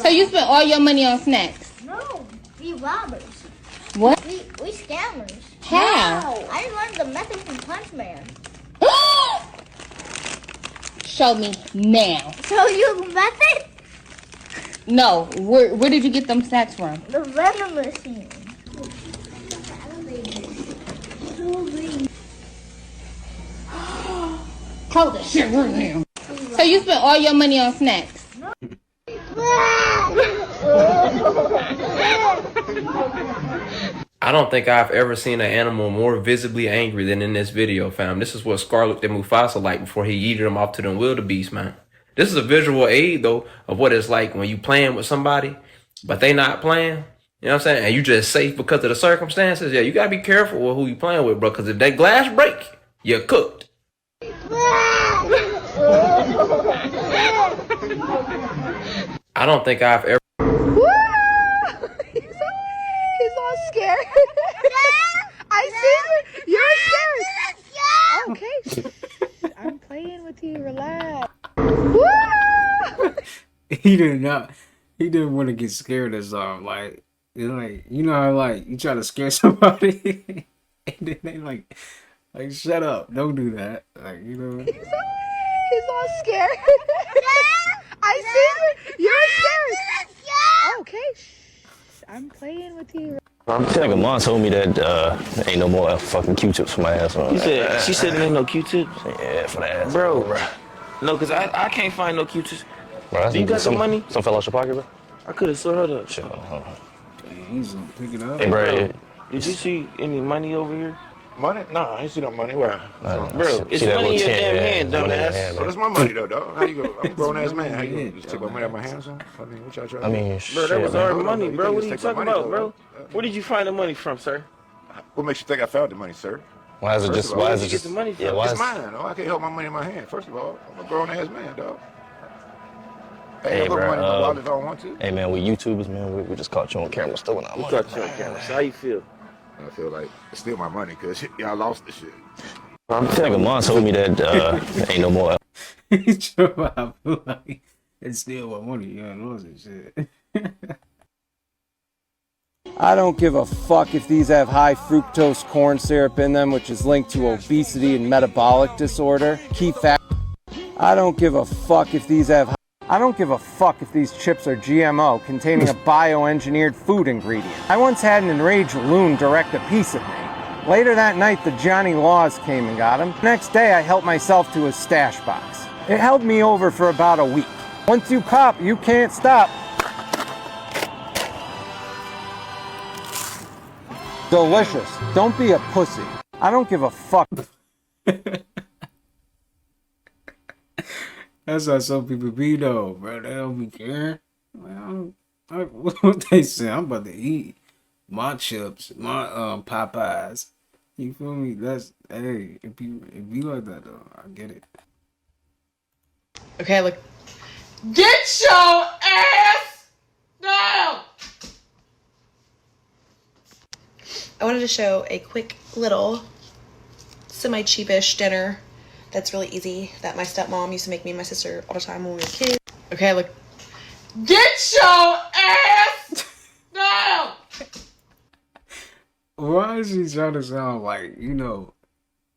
So you spent all your money on snacks? No, we robbers. What? We scammers. How? No, I learned the method from Punch Man. Show me now. So you the method? No, where did you get them snacks from? The vending machine. Hold that shit right now. So you spent all your money on snacks? I don't think I've ever seen an animal more visibly angry than in this video, fam. This is what Scar looked at Mufasa like before he yeeted him off to them wildebeest, man. This is a visual aid, though, of what it's like when you playing with somebody, but they not playing. You know what I'm saying? And you just safe because of the circumstances. Yeah, you gotta be careful with who you playing with, bro, because if that glass break, you're cooked. I don't think I've ever... He's all scared. I see you. You're scared. Okay. I'm playing with you. Relax. He did not. He didn't want to get scared as like, you know how like you try to scare somebody and then they like shut up, don't do that. Like, you know. He's all scared. I see you. You're scared. Okay. I'm playing with you. Nigga, mom told me that ain't no more fucking Q-tips for my ass. You said she said there ain't no Q-tips. Yeah, for the ass, bro. No, cause I can't find no Q-tips. Bro, Do you got some money? Some fell out your pocket, bro. I could have saw her up. Shit, He's picking up. Hey, bro. Did you see any money over here? Money? No, I ain't see no money. Where? Bro, it's money in your damn hand, dumbass. So that's my money, though, dog. How you go? I'm a grown ass man. How you just take my money out of my hands? I mean, what y'all trying to do? Bro, that was our money, bro. What are you Take my talking money, about, though, bro? Where did you find the money from, sir? What makes you think I found the money, sir? Why is it First just? of all, Why where is did it you just? get the money from? Yeah, why It's is? mine. Oh, I can't hold my money in my hand. First of all, I'm a grown ass man, dog. Hey, I put bro. money in my wallet if I don't want to. Hey, man, we YouTubers, man. We just caught you on camera stealing our We money. caught you on camera. So how you feel? I feel like it's still my money because y'all lost the shit. Nigga, mom told me that ain't no more. He's true. I feel like it's still my money. You know, and shit. I don't give a fuck if these have high fructose corn syrup in them, which is linked to obesity and metabolic disorder. Key fact. I don't give a fuck if these have. I don't give a fuck if these chips are GMO, containing a bioengineered food ingredient. I once had an enraged loon direct a piece at me. Later that night, the Johnny Laws came and got him. Next day, I helped myself to his stash box. It held me over for about a week. Once you pop, you can't stop. Delicious. Don't be a pussy. I don't give a fuck. That's how some people be though, bro. They don't be caring. What they say? I'm about to eat my chips, my Popeyes. You feel me? That's hey. If you like that though, I get it. Okay, look. Get your ass down! I wanted to show a quick little semi-cheapish dinner that's really easy that my stepmom used to make me and my sister all the time when we were kids. Okay, look. Get your ass down! Why is she trying to sound like you know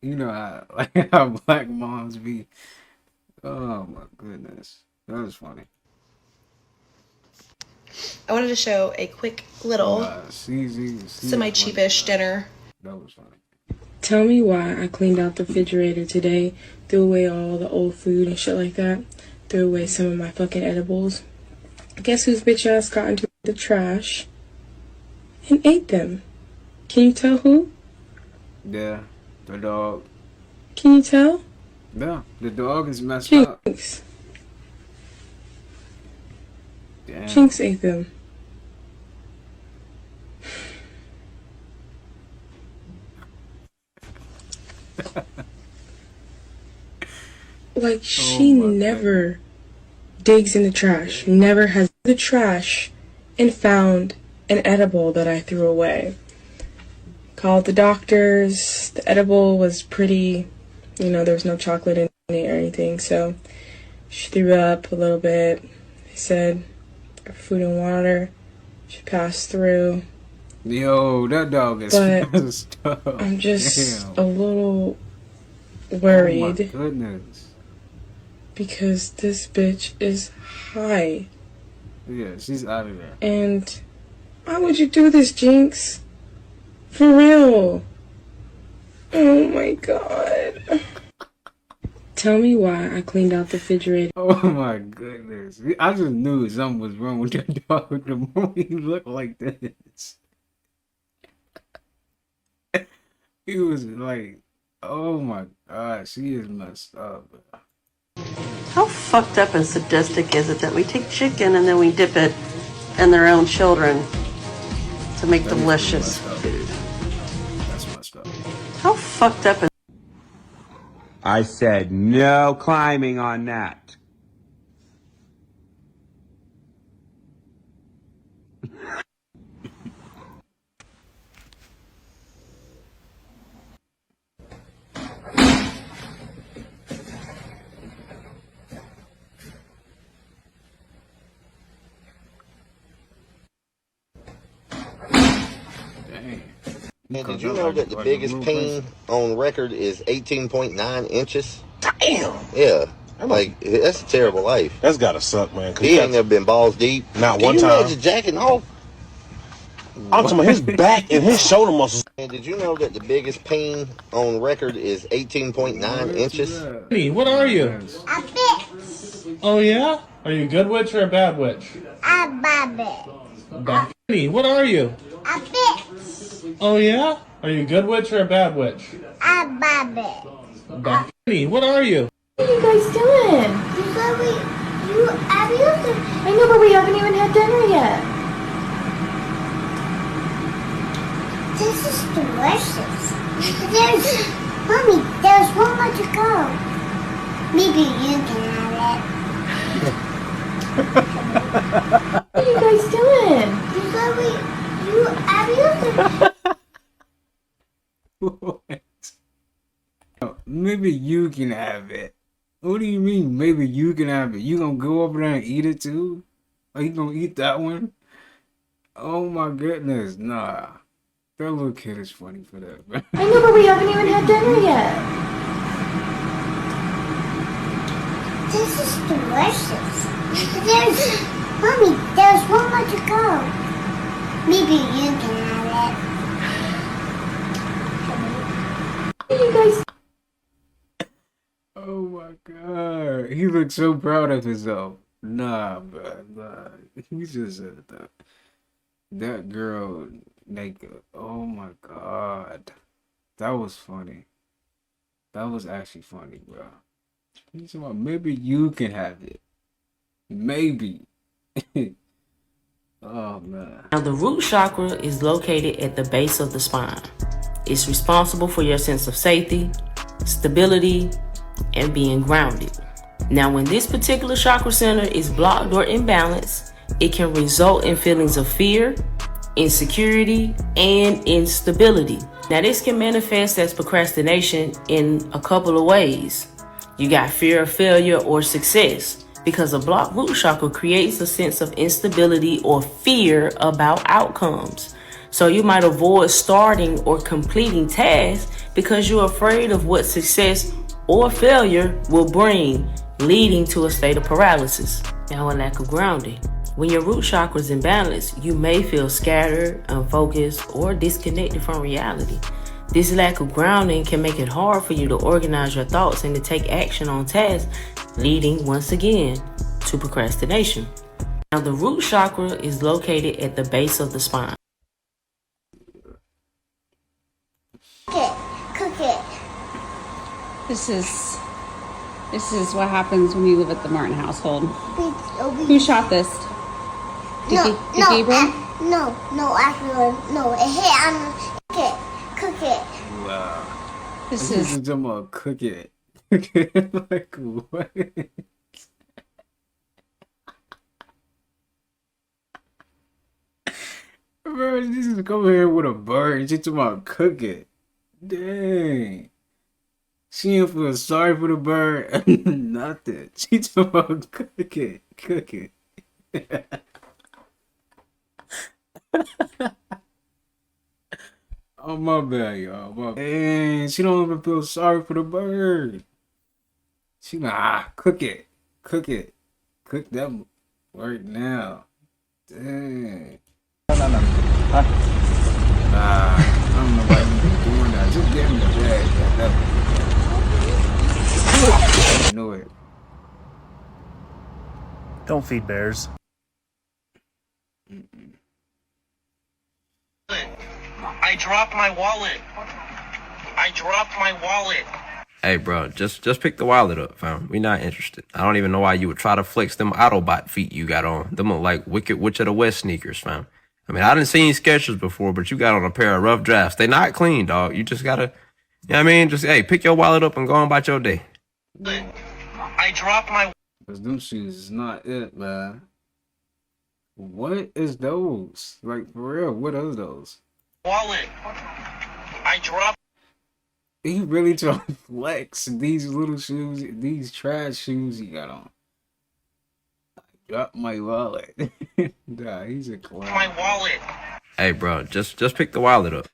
how like how black moms be? Oh my goodness, that was funny. I wanted to show a quick little semi-cheapish dinner. That was funny. Tell me why I cleaned out the refrigerator today, threw away all the old food and shit like that, threw away some of my fucking edibles. Guess whose bitch ass got into the trash and ate them? Can you tell who? Yeah, the dog. Can you tell? Yeah, the dog is messed Jinx. up. Damn. Jinx ate them. Like, she never digs in the trash, never has the trash, and found an edible that I threw away. Called the doctors. The edible was pretty, there was no chocolate in it or anything, so she threw up a little bit. They said food and water. She passed through. Yo, that dog is messed up. I'm just Damn. a little worried. Oh my goodness. Because this bitch is high. Yeah, she's out of there. And why would you do this, Jinx? For real. Oh my god. Tell me why I cleaned out the refrigerator. Oh my goodness. I just knew something was wrong with that dog the moment he looked like this. He was like, oh my god, she is messed up. How fucked up and sadistic is it that we take chicken and then we dip it in their own children to make delicious food? That's messed up. How fucked up is I said no climbing on that. Man, did you know that the biggest pain on record is 18.9 inches? Damn! Yeah. Like, that's a terrible life. That's gotta suck, man. He ain't never been balls deep. Not Can one you time. imagine jacking off? I'm talking about his back and his shoulder muscles. Man, did you know that the biggest pain on record is 18.9 inches? Hey, what are you? A bitch. Oh yeah? Are you a good witch or a bad witch? A baby. Hey, what are you? A bitch. Oh yeah? Are you a good witch or a bad witch? A baby. Hey, what are you? What are you guys doing? I know, but we haven't even had dinner yet. This is delicious. Mommy, there's one more to go. Maybe you can have it. What are you guys doing? Maybe you can have it. What do you mean, maybe you can have it? You gonna go over there and eat it too? Are you gonna eat that one? Oh my goodness, nah. That little kid is funny for that, bro. I know, but we haven't even had dinner yet. This is delicious. Mommy, there's one more to go. Maybe you can have it. What are you guys? Oh my god. He looks so proud of himself. Nah, bro. Nah. He just said that. That girl naked. Oh my god. That was funny. That was actually funny, bro. He's about, maybe you can have it. Maybe. Oh man. Now the root chakra is located at the base of the spine. It's responsible for your sense of safety, stability, and being grounded. Now when this particular chakra center is blocked or imbalanced, it can result in feelings of fear, insecurity, and instability. Now this can manifest as procrastination in a couple of ways. You got fear of failure or success, because a blocked root chakra creates a sense of instability or fear about outcomes. So you might avoid starting or completing tasks because you're afraid of what success or failure will bring, leading to a state of paralysis. Now a lack of grounding. When your root chakra is imbalanced, you may feel scattered, unfocused, or disconnected from reality. This lack of grounding can make it hard for you to organize your thoughts and to take action on tasks, leading once again to procrastination. Now the root chakra is located at the base of the spine. Cook it. This is what happens when you live at the Martin household. Who shot this? Gabriel? No, actually, no. It hit on. Cook it. Wow. This is talking about cook it. Like what? Bro, this is coming here with a bird. She talking about cook it. Dang. She didn't feel sorry for the bird. Nothing. She talking about cook it. Cook it. Oh, my bad, y'all. My bad. Dang, she don't even feel sorry for the bird. She cook it. Cook it. Cook that right now. Dang. No. I don't know why you be doing that. Just give me the bag. I know it. Don't feed bears. I dropped my wallet. Hey, bro, just pick the wallet up, fam. We not interested. I don't even know why you would try to flex them Autobot feet you got on. Them look like Wicked Witch of the West sneakers, fam. I mean, I didn't see Skechers before, but you got on a pair of rough drafts. They not clean, dog. You just gotta, you know what I mean? Just, hey, pick your wallet up and go on about your day. I dropped my... Because them shoes is not it, man. What is those? Like, for real, what are those? wallet. I dropped... He really trying to flex these little shoes, these trash shoes he got on. I dropped my wallet. Nah, he's a clown. My wallet. Hey, bro, just pick the wallet up.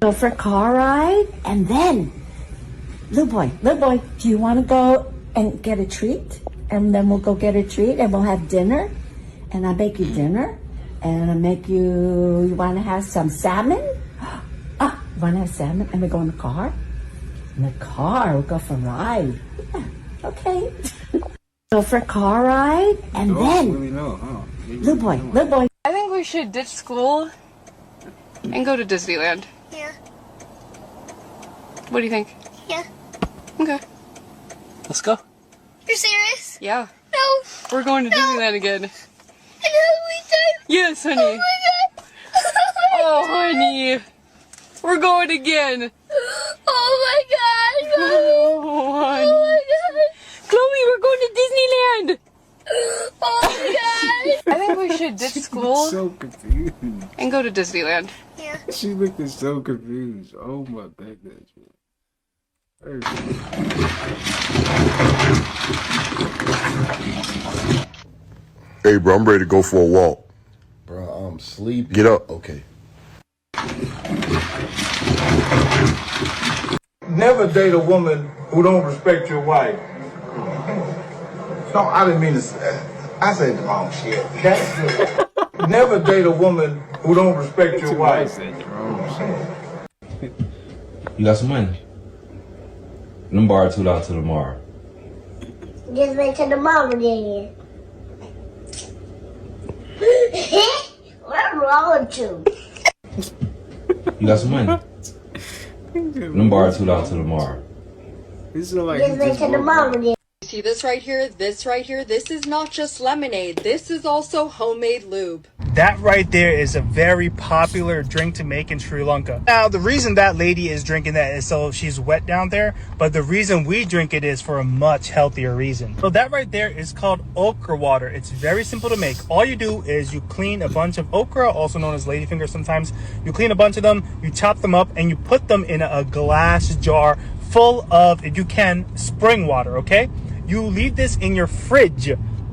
Go for a car ride, and then, little boy, do you want to go and get a treat? And then we'll go get a treat, and we'll have dinner, and I'll make you dinner, and I'll make you want to have some salmon? Ah, you want to have salmon? And we go in the car? In the car, we'll go for a ride. Yeah, okay. Go for a car ride, and then, really know, huh? little boy. I think we should ditch school and go to Disneyland. Yeah. What do you think? Yeah. Okay. Let's go. You're serious? Yeah. No. We're going to Disneyland again. No, we don't. Yes, honey. Oh my god. Oh, honey. We're going again. Oh my god. Oh, honey. Oh my god. Chloe, we're going to Disneyland. Oh my god. I think we should ditch school So confused. and go to Disneyland. Yeah. She looking so confused. Oh my goodness. Hey, bro, I'm ready to go for a walk. Bro, I'm sleepy. Get up. Okay. Never date a woman who don't respect your wife. No, I didn't mean to say. I said the wrong shit. That's good. Never date a woman who don't respect your wife. You got some money? Let me borrow $2 till tomorrow. Just wait till tomorrow then. What's wrong with you? You got some money? Let me borrow $2 till tomorrow. This is like Just wait till tomorrow then. See this right here, this is not just lemonade. This is also homemade lube. That right there is a very popular drink to make in Sri Lanka. Now, the reason that lady is drinking that is so she's wet down there, but the reason we drink it is for a much healthier reason. So that right there is called okra water. It's very simple to make. All you do is you clean a bunch of okra, also known as ladyfingers sometimes. You clean a bunch of them, you chop them up, and you put them in a glass jar full of, if you can, spring water, okay? You leave this in your fridge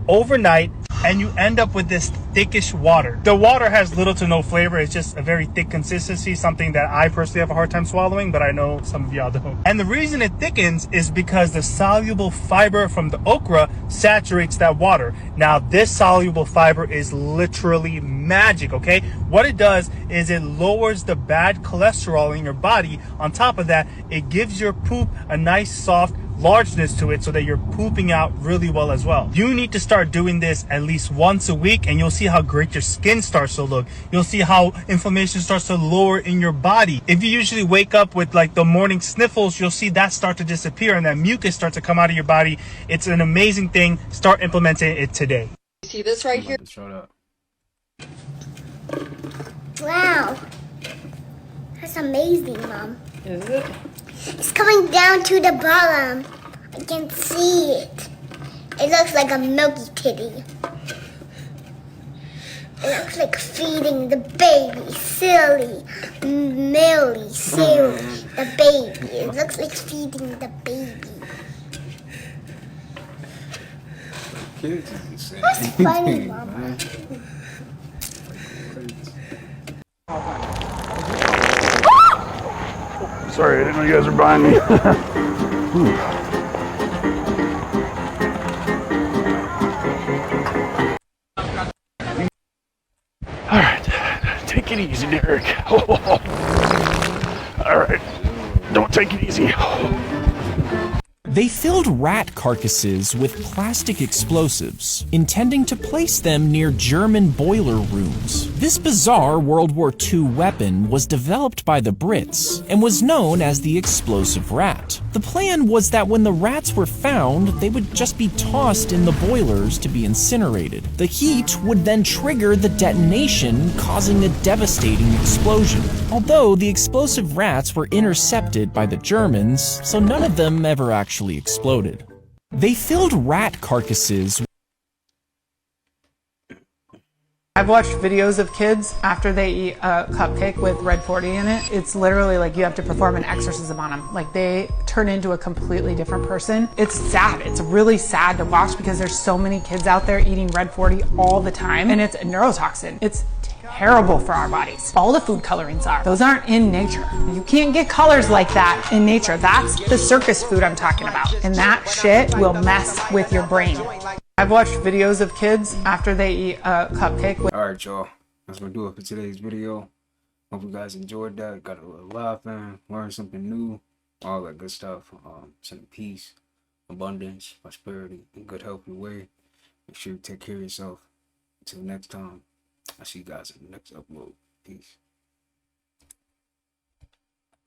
overnight, and you end up with this thickish water. The water has little to no flavor. It's just a very thick consistency, something that I personally have a hard time swallowing, but I know some of y'all don't. And the reason it thickens is because the soluble fiber from the okra saturates that water. Now, this soluble fiber is literally magic, okay? What it does is it lowers the bad cholesterol in your body. On top of that, it gives your poop a nice soft largeness to it so that you're pooping out really well as well. You need to start doing this at least once a week, and you'll see how great your skin starts to look. You'll see how inflammation starts to lower in your body. If you usually wake up with like the morning sniffles, you'll see that start to disappear and that mucus start to come out of your body. It's an amazing thing. Start implementing it today. See this right here? Wow. That's amazing, Mom. Is it? It's coming down to the bottom. I can see it. It looks like a milky titty. It looks like feeding the baby. Silly. Millie. Silly. The baby. It looks like feeding the baby. That's funny, Mama. Sorry, I didn't know you guys were buying me. All right, take it easy, Derek. All right, don't take it easy. They filled rat carcasses with plastic explosives, intending to place them near German boiler rooms. This bizarre World War II weapon was developed by the Brits and was known as the explosive rat. The plan was that when the rats were found, they would just be tossed in the boilers to be incinerated. The heat would then trigger the detonation, causing a devastating explosion. Although the explosive rats were intercepted by the Germans, so none of them ever actually exploded. They filled rat carcasses. I've watched videos of kids after they eat a cupcake with red 40 in it. It's literally like you have to perform an exorcism on them. Like they turn into a completely different person. It's sad. It's really sad to watch because there's so many kids out there eating red 40 all the time, and it's a neurotoxin. It's terrible for our bodies. All the food colorings are. Those aren't in nature. You can't get colors like that in nature. That's the circus food I'm talking about. And that shit will mess with your brain. I've watched videos of kids after they eat a cupcake with— Alright, y'all. That's gonna do it for today's video. Hope you guys enjoyed that. Got a little laughing, learned something new, all that good stuff. Some peace, abundance, prosperity, and good healthy way. Make sure you take care of yourself. Until next time, I'll see you guys in the next upload. Peace.